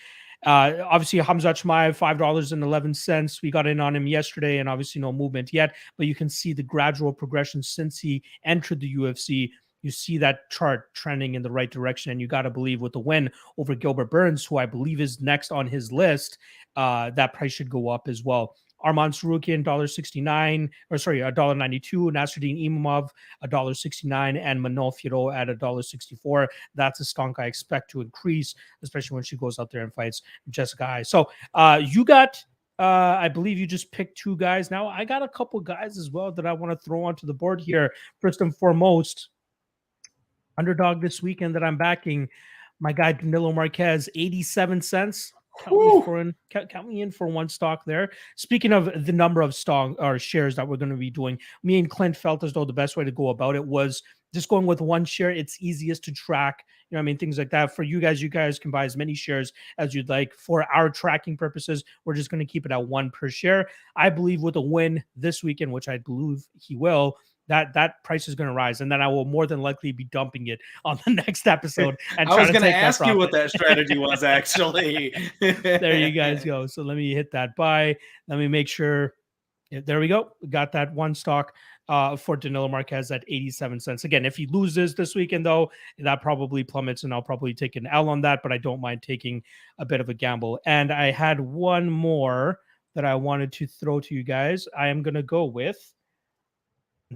Obviously Hamzat Chimaev, $5.11. We got in on him yesterday, and obviously no movement yet, but you can see the gradual progression since he entered the UFC. You see that chart trending in the right direction, and you got to believe with the win over Gilbert Burns, who I believe is next on his list, that price should go up as well. Arman Sarukian, $1.69, or sorry, $1.92. Nasruddin Imamov, $1.69, and Manon Fiorot at $1.64. That's a stonk I expect to increase, especially when she goes out there and fights Jessica Eye. So you got, I believe you just picked two guys. Now I got a couple guys as well that I want to throw onto the board here. First and foremost, underdog this weekend that I'm backing, my guy Danilo Marquez, 87 cents. Count me in for one stock there. Speaking of the number of stock or shares that we're going to be doing, me and Clint felt as though the best way to go about it was just going with one share. It's easiest to track, things like that. For you guys can buy as many shares as you'd like. For our tracking purposes, we're just going to keep it at one per share. I believe with a win this weekend, which I believe he will, that price is going to rise, and then I will more than likely be dumping it on the next episode. And I was going to ask you what that strategy was, actually. There you guys go. So let me hit that buy. Let me make sure. There we go. We got that one stock for Danilo Marquez at 87 cents. Again, if he loses this weekend, though, that probably plummets, and I'll probably take an L on that, but I don't mind taking a bit of a gamble. And I had one more that I wanted to throw to you guys. I am going to go with,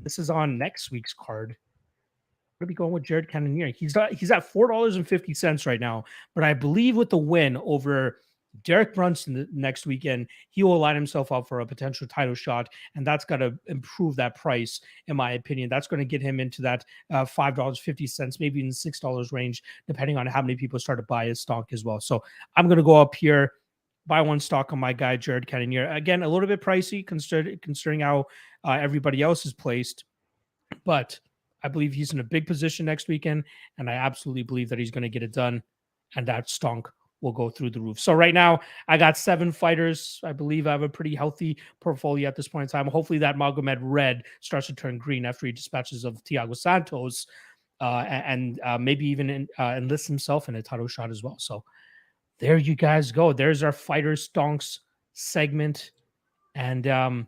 this is on next week's card. We're going to be going with Jared Cannonier. He's at $4.50 right now, but I believe with the win over Derek Brunson the next weekend, he will line himself up for a potential title shot, and that's got to improve that price, in my opinion. That's going to get him into that $5.50, maybe in the $6 range, depending on how many people start to buy his stock as well. So I'm going to go up here, buy one stock on my guy, Jared Cannonier. Again, a little bit pricey considering how everybody else is placed, but I believe he's in a big position next weekend, and I absolutely believe that he's going to get it done, and that stonk will go through the roof. So right now, I got 7 fighters. I believe I have a pretty healthy portfolio at this point in time. Hopefully that Magomed red starts to turn green after he dispatches of Thiago Santos, and maybe even enlists himself in a title shot as well. So there you guys go. There's our Fighter Stonks segment. And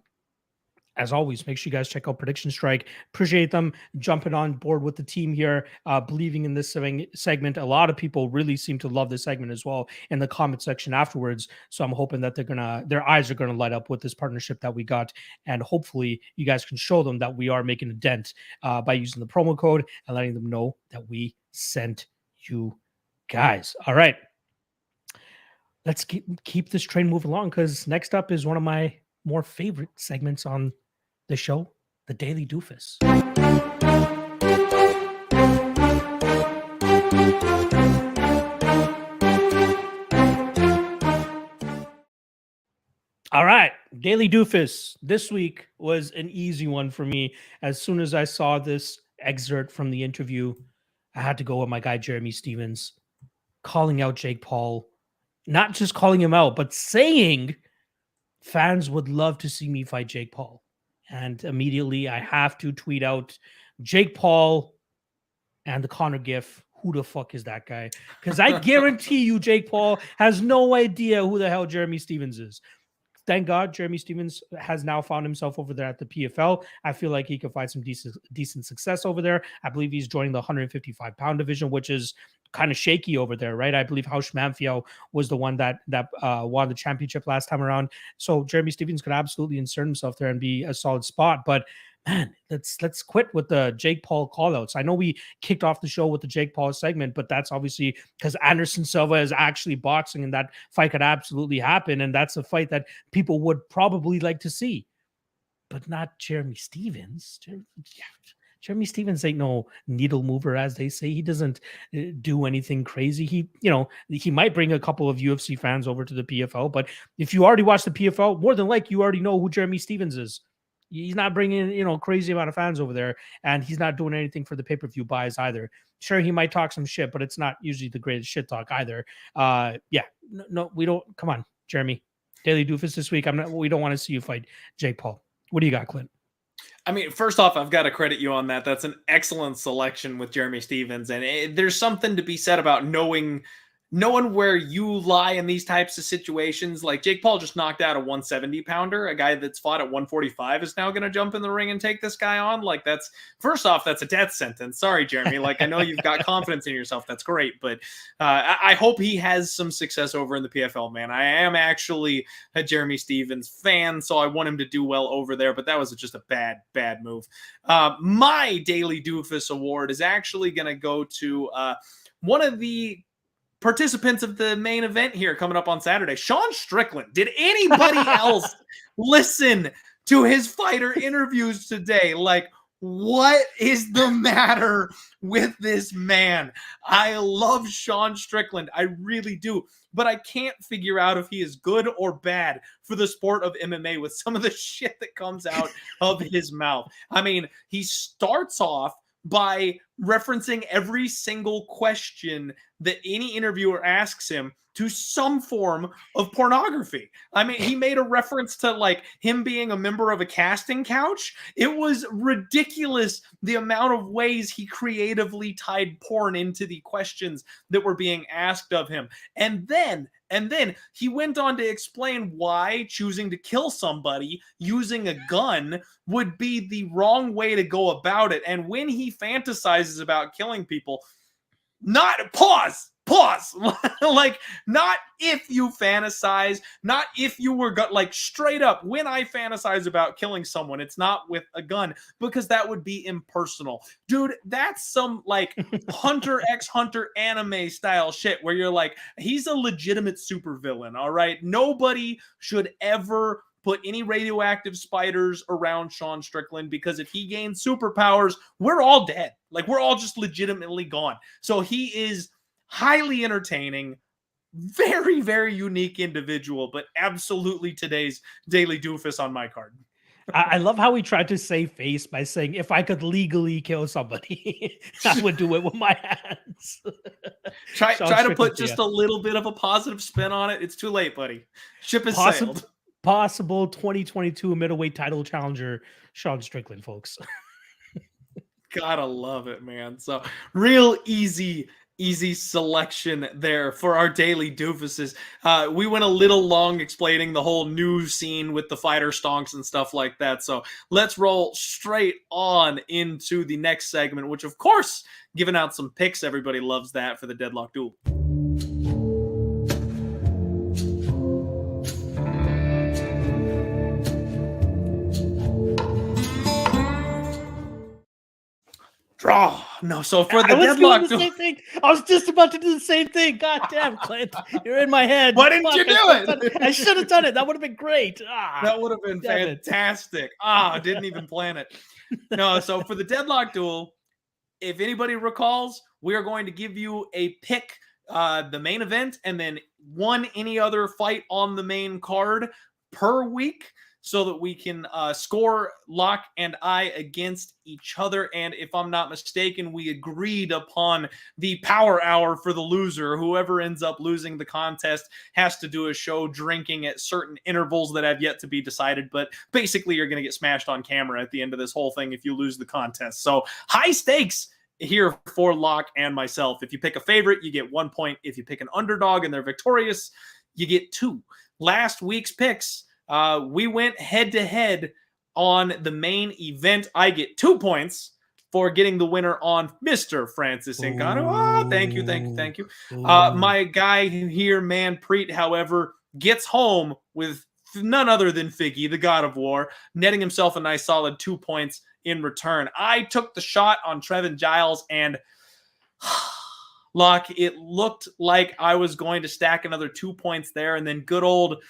as always, make sure you guys check out PredictionStrike. Appreciate them jumping on board with the team here, believing in this segment. A lot of people really seem to love this segment as well in the comment section afterwards. So I'm hoping that their eyes are gonna light up with this partnership that we got, and hopefully you guys can show them that we are making a dent by using the promo code and letting them know that we sent you guys. All right. Let's keep this train moving along, because next up is one of my more favorite segments on the show, the Daily Doofus. All right, Daily Doofus. This week was an easy one for me. As soon as I saw this excerpt from the interview, I had to go with my guy Jeremy Stevens, calling out Jake Paul, not just calling him out, but saying fans would love to see me fight Jake Paul. And immediately I have to tweet out Jake Paul and the Connor gif. Who the fuck is that guy? Because I guarantee you Jake Paul has no idea who the hell Jeremy Stevens is. Thank God Jeremy Stevens has now found himself over there at the PFL. I feel like he could find some decent success over there. I believe he's joining the 155-pound division, which is kind of shaky over there, right? I believe House Manfiel was the one that won the championship last time around. So Jeremy Stevens could absolutely insert himself there and be a solid spot. But man, let's quit with the Jake Paul callouts. I know we kicked off the show with the Jake Paul segment, but that's obviously because Anderson Silva is actually boxing and that fight could absolutely happen. And that's a fight that people would probably like to see, but not Jeremy Stevens. Jeremy Stevens ain't no needle mover, as they say. He doesn't do anything crazy. He might bring a couple of UFC fans over to the PFL, but if you already watched the PFL, more than likely you already know who Jeremy Stevens is. He's not bringing, crazy amount of fans over there, and he's not doing anything for the pay-per-view buys either. Sure, he might talk some shit, but it's not usually the greatest shit talk either. No, we don't. Come on, Jeremy. Daily Doofus this week. We don't want to see you fight Jake Paul. What do you got, Clint? I mean, first off, I've got to credit you on that. That's an excellent selection with Jeremy Stevens, and there's something to be said about knowing where you lie in these types of situations. Like Jake Paul just knocked out a 170-pounder. A guy that's fought at 145 is now going to jump in the ring and take this guy on. Like first off, that's a death sentence. Sorry, Jeremy. Like I know you've got confidence in yourself. That's great. But I hope he has some success over in the PFL, man. I am actually a Jeremy Stevens fan, so I want him to do well over there. But that was just a bad move. My Daily Doofus award is actually going to go to one of the participants of the main event here coming up on Saturday, Sean Strickland. Did anybody else listen to his fighter interviews today? Like, what is the matter with this man? I love Sean Strickland. I really do. But I can't figure out if he is good or bad for the sport of MMA with some of the shit that comes out of his mouth. I mean, he starts off by referencing every single question that any interviewer asks him to some form of pornography. I mean, he made a reference to like him being a member of a casting couch. It was ridiculous the amount of ways he creatively tied porn into the questions that were being asked of him. And then he went on to explain why choosing to kill somebody using a gun would be the wrong way to go about it. And when he fantasizes about killing people, not pause, like not if you fantasize, not if you were like straight up, when I fantasize about killing someone, it's not with a gun, because that would be impersonal. Dude, that's some like Hunter x Hunter anime style shit where you're like, he's a legitimate supervillain, all right? Nobody should ever put any radioactive spiders around Sean Strickland, because if he gains superpowers, we're all dead. Like, we're all just legitimately gone. So he is highly entertaining, very, very unique individual, but absolutely today's Daily Doofus on my card. I love how he tried to save face by saying, if I could legally kill somebody, I would do it with my hands. Try to put just a little bit of a positive spin on it. It's too late, buddy. Ship has sailed. Possible 2022 middleweight title challenger, Sean Strickland, folks. Gotta love it, man. So real easy selection there for our Daily Doofuses. We went a little long explaining the whole new scene with the Fighter Stonks and stuff like that. So let's roll straight on into the next segment, which of course, giving out some picks. Everybody loves that for the Deadlock Duel. Draw no. So for the I was doing deadlock the same thing. I was just about to do the same thing. God damn, Clint, you're in my head. Why didn't you do it? I should have done it. That would have been great. That would have been fantastic. I didn't even plan it. No, so for the deadlock duel, if anybody recalls, we are going to give you a pick, the main event, and then any other fight on the main card per week, so that we can score Locke and I against each other. And if I'm not mistaken, we agreed upon the power hour for the loser. Whoever ends up losing the contest has to do a show drinking at certain intervals that have yet to be decided. But basically, you're going to get smashed on camera at the end of this whole thing if you lose the contest. So high stakes here for Locke and myself. If you pick a favorite, you get 1 point. If you pick an underdog and they're victorious, you get 2. Last week's picks, we went head to head on the main event. I get 2 points for getting the winner on Mr. Francis Ngannou. Oh, thank you. My guy here, Manpreet, however, gets home with none other than Figgy, the God of War, netting himself a nice solid 2 points in return. I took the shot on Trevin Giles, and Locke, it looked like I was going to stack another 2 points there, and then good old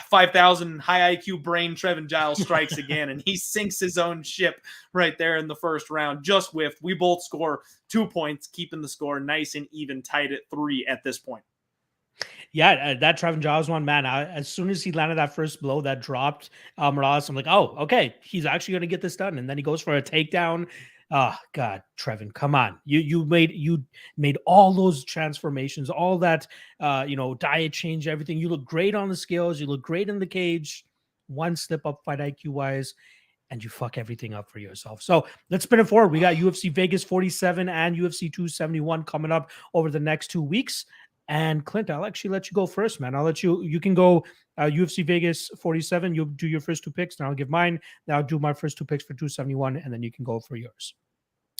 5,000 high IQ brain Trevin Giles strikes again, and he sinks his own ship right there in the first round. Just whiffed. We both score 2 points, keeping the score nice and even, tight at 3 at this point. Yeah, that Trevin Giles one, man, as soon as he landed that first blow that dropped Morales, I'm like, oh, okay, he's actually going to get this done. And then he goes for a takedown. Oh, God, Trevin, come on. You made all those transformations, all that, diet change, everything. You look great on the scales. You look great in the cage. One slip up fight IQ-wise, and you fuck everything up for yourself. So let's spin it forward. We got UFC Vegas 47 and UFC 271 coming up over the next 2 weeks. And Clint, I'll actually let you go first, man. I'll let you can go UFC Vegas 47. You'll do your first 2 picks. Then I'll give mine. Then I'll do my first 2 picks for 271, and then you can go for yours.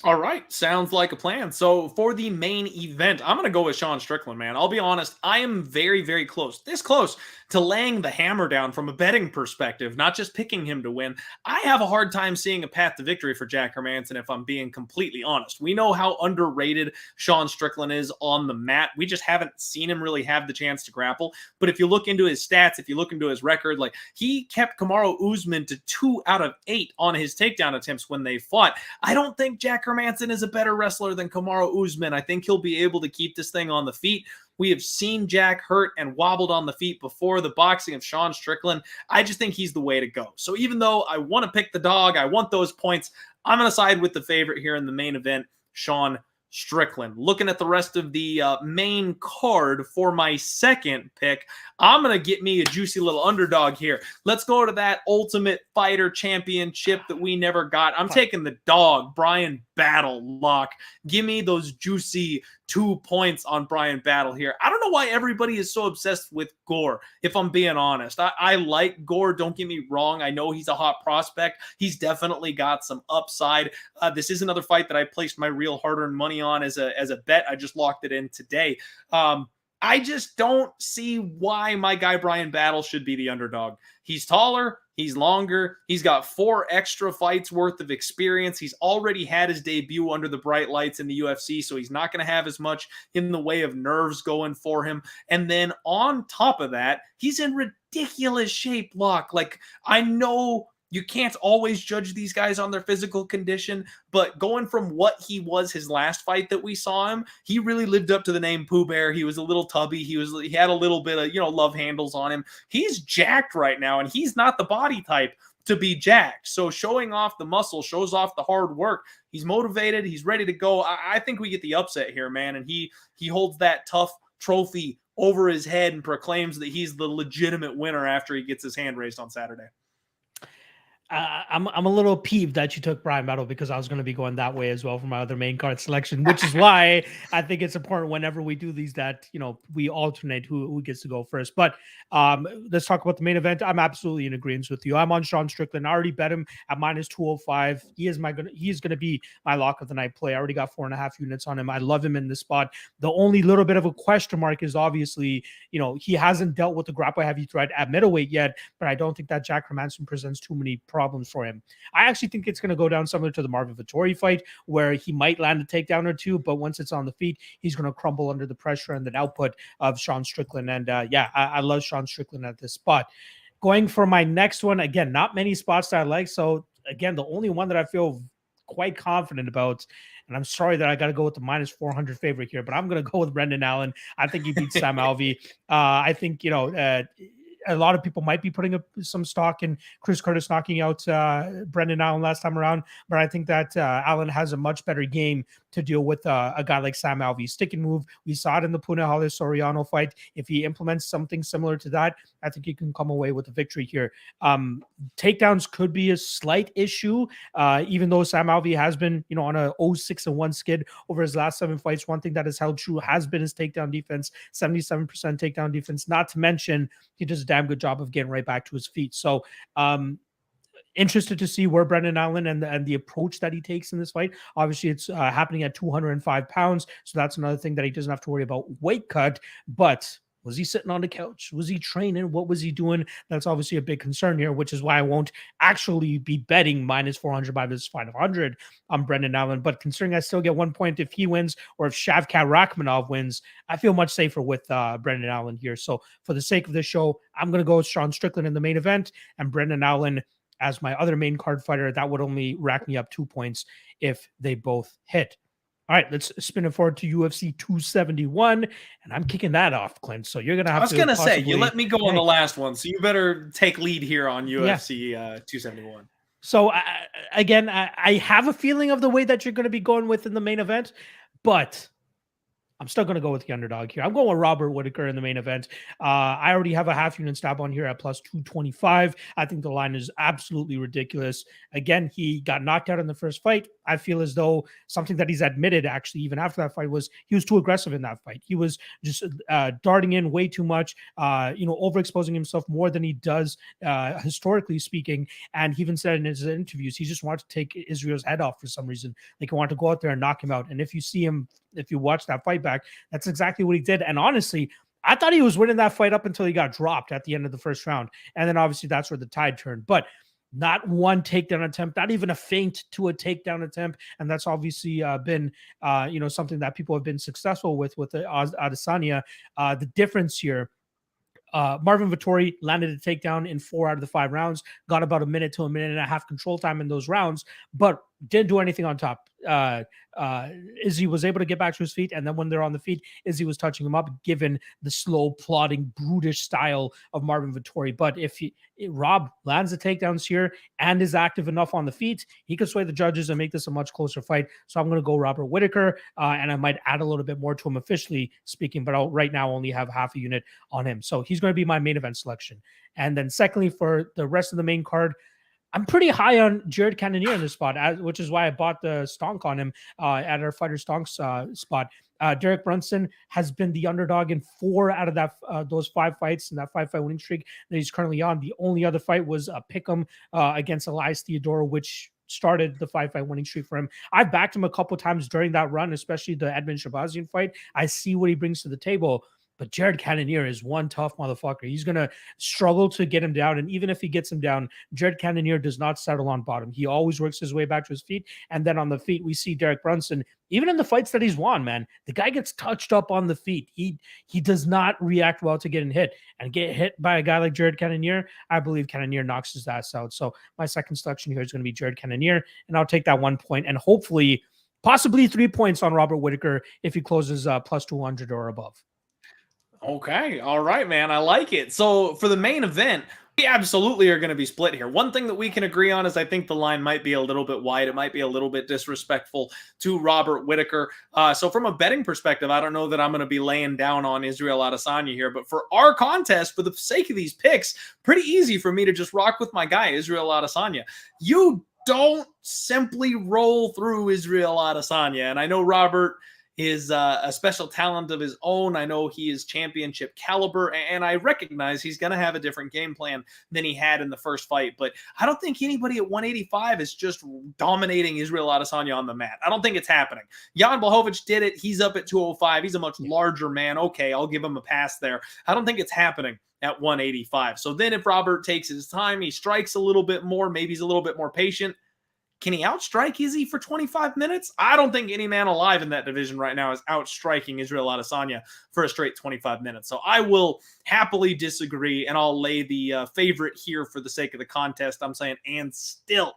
All right. Sounds like a plan. So for the main event, I'm going to go with Sean Strickland, man. I'll be honest. I am very, very close, this close to laying the hammer down from a betting perspective, not just picking him to win. I have a hard time seeing a path to victory for Jack Hermansson, if I'm being completely honest. We know how underrated Sean Strickland is on the mat. We just haven't seen him really have the chance to grapple. But if you look into his stats, if you look into his record, like, he kept Kamaru Usman to 2 out of 8 on his takedown attempts when they fought. I don't think Jack Hermansson is a better wrestler than Kamaru Usman. I think he'll be able to keep this thing on the feet. We have seen Jack hurt and wobbled on the feet before. The boxing of Sean Strickland, I just think he's the way to go. So even though I want to pick the dog, I want those points, I'm going to side with the favorite here in the main event, Sean Strickland. Looking at the rest of the main card for my second pick, I'm going to get me a juicy little underdog here. Let's go to that Ultimate Fighter Championship that we never got. I'm taking the dog, Bryan Battle. Locke. Give me those juicy 2 points on Bryan Battle here. I don't know why everybody is so obsessed with Gore, if I'm being honest. I like Gore, don't get me wrong. I know he's a hot prospect. He's definitely got some upside. This is another fight that I placed my real hard-earned money on as a bet. I just locked it in today. I just don't see why my guy Bryan Battle should be the underdog. He's taller, he's longer, he's got 4 extra fights worth of experience. He's already had his debut under the bright lights in the UFC, so he's not going to have as much in the way of nerves going for him. And then on top of that, he's in ridiculous shape, Locke. Like, I know you can't always judge these guys on their physical condition, but going from what he was his last fight that we saw him, he really lived up to the name Pooh Bear. He was a little tubby. He had a little bit of, love handles on him. He's jacked right now, and he's not the body type to be jacked. So showing off the muscle, shows off the hard work. He's motivated. He's ready to go. I think we get the upset here, man. And he holds that tough trophy over his head and proclaims that he's the legitimate winner after he gets his hand raised on Saturday. I'm a little peeved that you took Bryan Battle, because I was going to be going that way as well for my other main card selection, which is why I think it's important whenever we do these that, we alternate who gets to go first. But let's talk about the main event. I'm absolutely in agreement with you. I'm on Sean Strickland. I already bet him at -205. He's going to be my lock of the night play. I already got 4.5 units on him. I love him in this spot. The only little bit of a question mark is obviously, he hasn't dealt with the grapple heavy threat at middleweight yet, but I don't think that Jack Hermansson presents too many problems for him. I actually think it's going to go down similar to the Marvin Vettori fight, where he might land a takedown or two, but once it's on the feet, he's going to crumble under the pressure and the output of Sean Strickland. And I love Sean Strickland at this spot. Going for my next one, again, not many spots that I like. So again, the only one that I feel quite confident about, and I'm sorry that I got to go with the minus 400 favorite here, but I'm going to go with Brendan Allen. I think he beats Sam Alvey. I think, a lot of people might be putting up some stock in Chris Curtis knocking out Brendan Allen last time around, but I think that Allen has a much better game to deal with a guy like Sam Alvey. Stick and move. We saw it in the Punahele Soriano fight. If he implements something similar to that, I think he can come away with a victory here. Takedowns could be a slight issue, even though Sam Alvey has been, on a 0-6-1 skid over his last 7 fights. One thing that has held true has been his takedown defense, 77% takedown defense, not to mention he does a damn good job of getting right back to his feet. So interested to see where Brendan Allen and the approach that he takes in this fight. Obviously, it's happening at 205 pounds. So that's another thing that he doesn't have to worry about weight cut. But was he sitting on the couch? Was he training? What was he doing? That's obviously a big concern here, which is why I won't actually be betting minus 400 by this 500 on Brendan Allen. But considering I still get 1 point if he wins, or if Shavkat Rakhmonov wins, I feel much safer with Brendan Allen here. So for the sake of this show, I'm going to go with Sean Strickland in the main event and Brendan Allen as my other main card fighter. That would only rack me up 2 points if they both hit. All right, let's spin it forward to UFC 271, and I'm kicking that off, Clint. So you're going to have to... I was going to say, you let me go on the last one, so you better take lead here on UFC 271. So, again, I have a feeling of the way that you're going to be going with in the main event, but I'm still going to go with the underdog here. I'm going with Robert Whittaker in the main event. I already have a half unit stab on here at plus 225. I think the line is absolutely ridiculous. Again, he got knocked out in the first fight. I feel as though something that he's admitted, actually, even after that fight, was he was too aggressive in that fight. He was just darting in way too much, overexposing himself more than he does, historically speaking. And he even said in his interviews, he just wanted to take Israel's head off for some reason. Like, he wanted to go out there and knock him out. And if you watch that fight back, that's exactly what he did. And honestly, I thought he was winning that fight up until he got dropped at the end of the first round. And then obviously that's where the tide turned. But not one takedown attempt, not even a feint to a takedown attempt. And that's obviously been, something that people have been successful with Adesanya. The difference here, Marvin Vettori landed a takedown in 4 out of the 5 rounds, got about a minute to a minute and a half control time in those rounds, but didn't do anything on top. Izzy was able to get back to his feet, and then when they're on the feet, Izzy was touching him up, given the slow, plodding, brutish style of Marvin Vettori. But if Rob lands the takedowns here and is active enough on the feet, he could sway the judges and make this a much closer fight. So I'm going to go Robert Whittaker, and I might add a little bit more to him officially speaking, but I'll right now only have half a unit on him. So he's going to be my main event selection. And then secondly, for the rest of the main card, I'm pretty high on Jared Cannonier in this spot, which is why I bought the stonk on him at our Fighter Stonks spot. Derek Brunson has been the underdog in 4 out of those 5 fights and that 5-fight winning streak that he's currently on. The only other fight was a pick'em against Elias Theodorou, which started the 5-fight winning streak for him. I've backed him a couple times during that run, especially the Edmund Shabazian fight. I see what he brings to the table. But Jared Cannonier is one tough motherfucker. He's going to struggle to get him down. And even if he gets him down, Jared Cannonier does not settle on bottom. He always works his way back to his feet. And then on the feet, we see Derek Brunson, even in the fights that he's won, man, the guy gets touched up on the feet. He does not react well to getting hit. And get hit by a guy like Jared Cannonier, I believe Cannonier knocks his ass out. So my second selection here is going to be Jared Cannonier. And I'll take that 1 point and hopefully, possibly 3 points on Robert Whittaker if he closes plus 200 or above. Okay. All right, man. I like it. So for the main event, we absolutely are going to be split here. One thing that we can agree on is I think the line might be a little bit wide. It might be a little bit disrespectful to Robert Whittaker. So from a betting perspective, I don't know that I'm going to be laying down on Israel Adesanya here, but for our contest, for the sake of these picks, pretty easy for me to just rock with my guy, Israel Adesanya. You don't simply roll through Israel Adesanya. And I know Robert is a special talent of his own. I know he is championship caliber, and I recognize he's going to have a different game plan than he had in the first fight. But I don't think anybody at 185 is just dominating Israel Adesanya on the mat. I don't think it's happening. Jan Blachowicz did it. He's up at 205. He's a much larger man. Okay, I'll give him a pass there. I don't think it's happening at 185. So then if Robert takes his time, he strikes a little bit more, maybe he's a little bit more patient. Can he outstrike Izzy for 25 minutes? I don't think any man alive in that division right now is outstriking Israel Adesanya for a straight 25 minutes. So I will happily disagree, and I'll lay the favorite here for the sake of the contest. I'm saying, and still,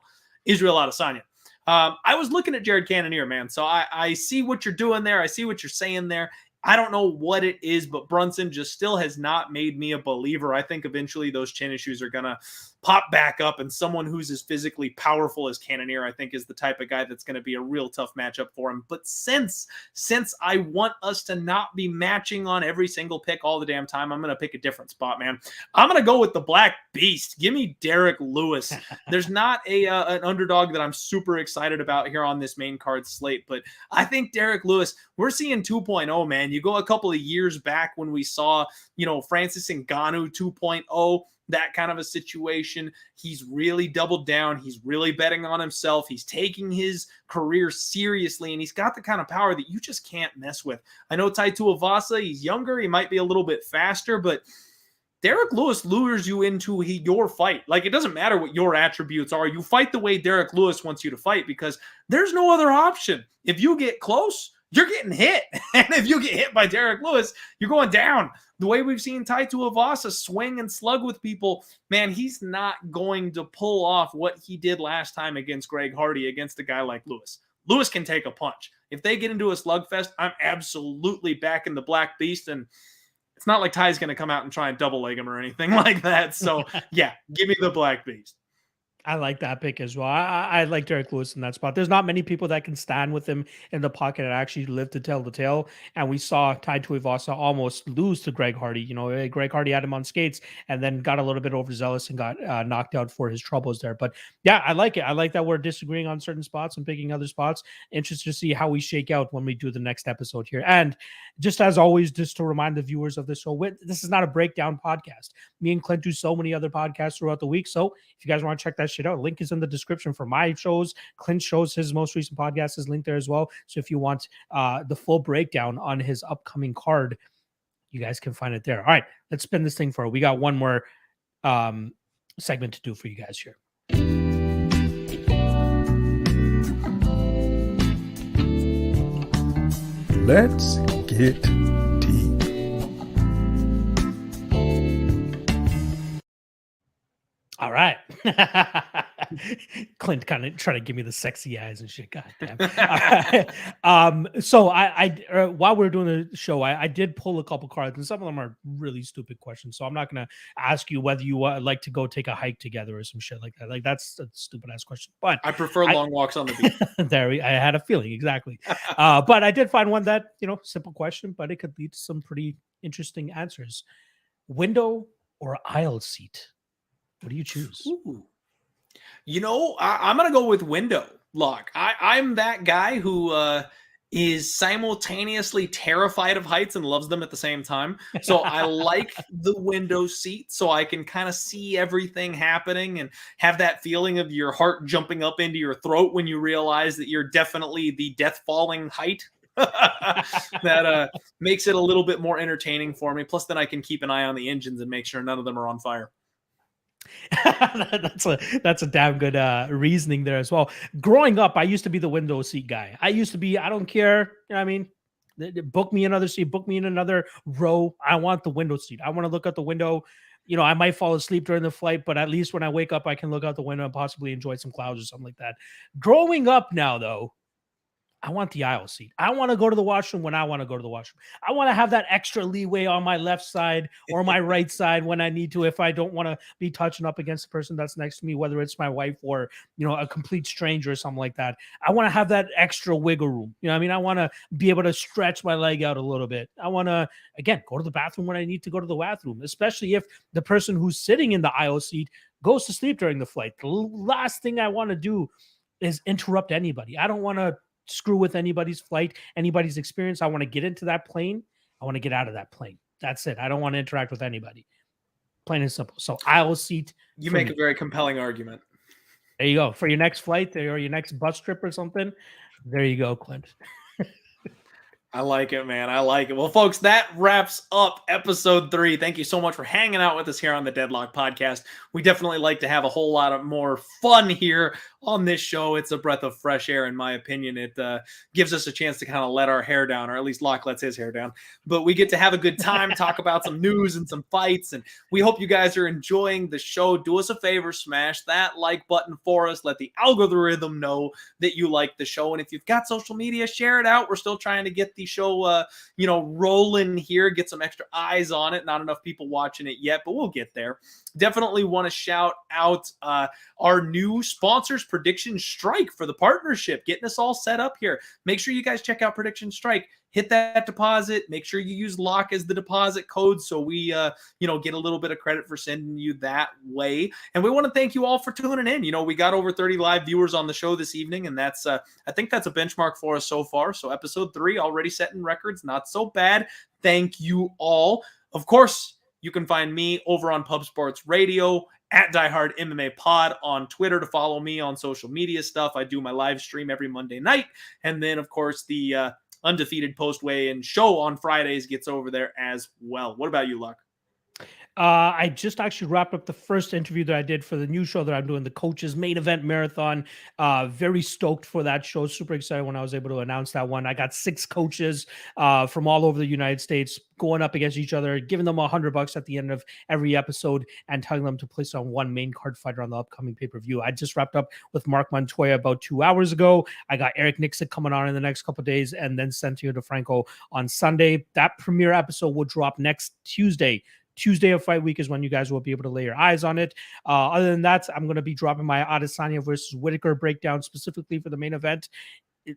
Israel Adesanya. I was looking at Jared Cannonier, man. So I see what you're doing there. I see what you're saying there. I don't know what it is, but Brunson just still has not made me a believer. I think eventually those chin issues are going to pop back up, and someone who's as physically powerful as Cannonier, I think, is the type of guy that's going to be a real tough matchup for him. But since I want us to not be matching on every single pick all the damn time, I'm going to pick a different spot, man. I'm going to go with the Black Beast. Give me Derek Lewis. There's not an underdog that I'm super excited about here on this main card slate, but I think Derek Lewis, we're seeing 2.0, man. You go a couple of years back when we saw, Francis Ngannou 2.0, that kind of a situation. He's really doubled down. He's really betting on himself. He's taking his career seriously, and he's got the kind of power that you just can't mess with. I know Tai Tuivasa, he's younger. He might be a little bit faster, but Derek Lewis lures you into your fight. Like, it doesn't matter what your attributes are. You fight the way Derek Lewis wants you to fight because there's no other option. If you get close, you're getting hit. And if you get hit by Derek Lewis, you're going down. The way we've seen Tai Tuivasa swing and slug with people, man, he's not going to pull off what he did last time against Greg Hardy against a guy like Lewis. Lewis can take a punch. If they get into a slugfest, I'm absolutely backing the Black Beast, and it's not like Ty's going to come out and try and double leg him or anything like that. So, yeah, give me the Black Beast. I like that pick as well. I like Derek Lewis in that spot. There's not many people that can stand with him in the pocket and actually live to tell the tale. And we saw Tai Tuivasa almost lose to Greg Hardy. Greg Hardy had him on skates and then got a little bit overzealous and got knocked out for his troubles there. But yeah, I like it. I like that we're disagreeing on certain spots and picking other spots. Interested to see how we shake out when we do the next episode here. And just as always, just to remind the viewers of this show, this is not a breakdown podcast. Me and Clint do so many other podcasts throughout the week. So if you guys want to check that shit out, link is in the description for my shows. Clint shows, his most recent podcast is linked there as well. So if you want the full breakdown on his upcoming card, you guys can find it there. All right, let's spin this thing for it. We got one more segment to do for you guys here. Let's get deep. All right. Clint kind of trying to give me the sexy eyes and shit. God damn. So I while we were doing the show, I did pull a couple cards, and some of them are really stupid questions. So I'm not going to ask you whether you like to go take a hike together or some shit like that. Like, that's a stupid ass question. But I prefer long walks on the beach. I had a feeling exactly. But I did find one that, simple question, but it could lead to some pretty interesting answers. Window or aisle seat? What do you choose? Ooh. I'm going to go with window, Locke. I'm that guy who is simultaneously terrified of heights and loves them at the same time. So I like the window seat so I can kind of see everything happening and have that feeling of your heart jumping up into your throat when you realize that you're definitely the death falling height. That makes it a little bit more entertaining for me. Plus, then I can keep an eye on the engines and make sure none of them are on fire. That's a damn good reasoning there as well. Growing up, I used to be the window seat guy. I don't care. Book me another seat, book me in another row. I want the window seat. I want to look out the window. I might fall asleep during the flight, but at least when I wake up, I can look out the window and possibly enjoy some clouds or something like that. Growing up now, though, I want the aisle seat. I want to go to the washroom when I want to go to the washroom. I want to have that extra leeway on my left side or my right side when I need to, if I don't want to be touching up against the person that's next to me, whether it's my wife or, a complete stranger or something like that. I want to have that extra wiggle room. I want to be able to stretch my leg out a little bit. I want to, again, go to the bathroom when I need to go to the bathroom, especially if the person who's sitting in the aisle seat goes to sleep during the flight. The last thing I want to do is interrupt anybody. I don't want to screw with anybody's flight, anybody's experience. I want to get into that plane. I want to get out of that plane. That's it. I don't want to interact with anybody. Plain and simple. So aisle seat. You make a very compelling argument. There you go. For your next flight or your next bus trip or something. There you go, Clint. I like it, man. I like it. Well, folks, that wraps up episode 3. Thank you so much for hanging out with us here on the Deadlock Podcast. We definitely like to have a whole lot of more fun here on this show. It's a breath of fresh air, in my opinion. It gives us a chance to kind of let our hair down, or at least Locke lets his hair down. But we get to have a good time, talk about some news and some fights. And we hope you guys are enjoying the show. Do us a favor, smash that like button for us. Let the algorithm know that you like the show. And if you've got social media, share it out. We're still trying to get the show rolling here, get some extra eyes on it. Not enough people watching it yet, but we'll get there. Definitely want to shout out our new sponsors, PredictionStrike, for the partnership, getting us all set up here. Make sure you guys check out PredictionStrike. Hit that deposit. Make sure you use Locke as the deposit code so we get a little bit of credit for sending you that way. And we want to thank you all for tuning in. We got over 30 live viewers on the show this evening, and that's I think that's a benchmark for us so far. So episode 3 already setting records, not so bad. Thank you all. Of course, you can find me over on Pub Sports Radio at Die Hard MMA Pod on Twitter to follow me on social media stuff. I do my live stream every Monday night, and then of course the Undefeated post-weigh-in show on Fridays gets over there as well. What about you, Luck? I just actually wrapped up the first interview that I did for the new show that I'm doing, the Coaches Main Event Marathon. Very stoked for that show. Super excited when I was able to announce that one. I got 6 coaches from all over the United States going up against each other, giving them $100 at the end of every episode and telling them to place on one main card fighter on the upcoming pay-per-view. I just wrapped up with Mark Montoya about 2 hours ago. I got Eric Nixon coming on in the next couple of days, and then Santiago DeFranco on Sunday. That premiere episode will drop next Tuesday. Tuesday of fight week is when you guys will be able to lay your eyes on it. Other than that, I'm going to be dropping my Adesanya versus Whitaker breakdown specifically for the main event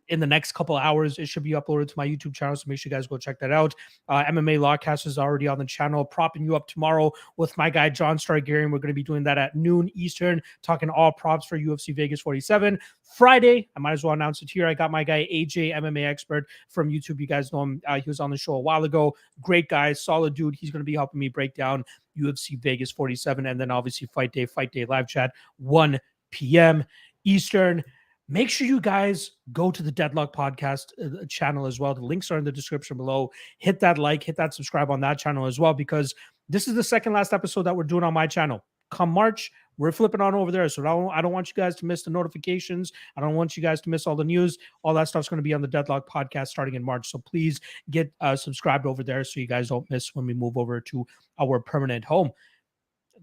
in the next couple hours. It should be uploaded to my YouTube channel, so make sure you guys go check that out. MMA Lawcast is already on the channel, propping you up tomorrow with my guy John Stargarian. We're going to be doing that at noon Eastern, talking all props for UFC Vegas 47. Friday, I might as well announce it here, I got my guy AJ, MMA expert from YouTube. You guys know him. He was on the show a while ago. Great guy, solid dude. He's going to be helping me break down UFC Vegas 47, and then obviously Fight Day live chat, 1 p.m. Eastern. Make sure you guys go to the Deadlock Podcast channel as well. The links are in the description below. Hit that like, hit that subscribe on that channel as well, because this is the second last episode that we're doing on my channel. Come March, we're flipping on over there. So I don't want you guys to miss the notifications. I don't want you guys to miss all the news. All that stuff's going to be on the Deadlock Podcast starting in March. So please get subscribed over there so you guys don't miss when we move over to our permanent home.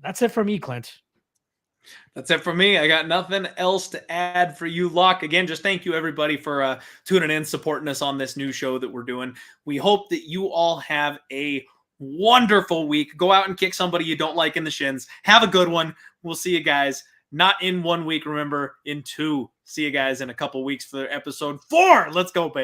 That's it for me, Clint. That's it for me. I got nothing else to add for you, Locke. Again, just thank you, everybody, for tuning in, supporting us on this new show that we're doing. We hope that you all have a wonderful week. Go out and kick somebody you don't like in the shins. Have a good one. We'll see you guys. Not in 1 week, remember, in 2. See you guys in a couple weeks for episode 4. Let's go, baby.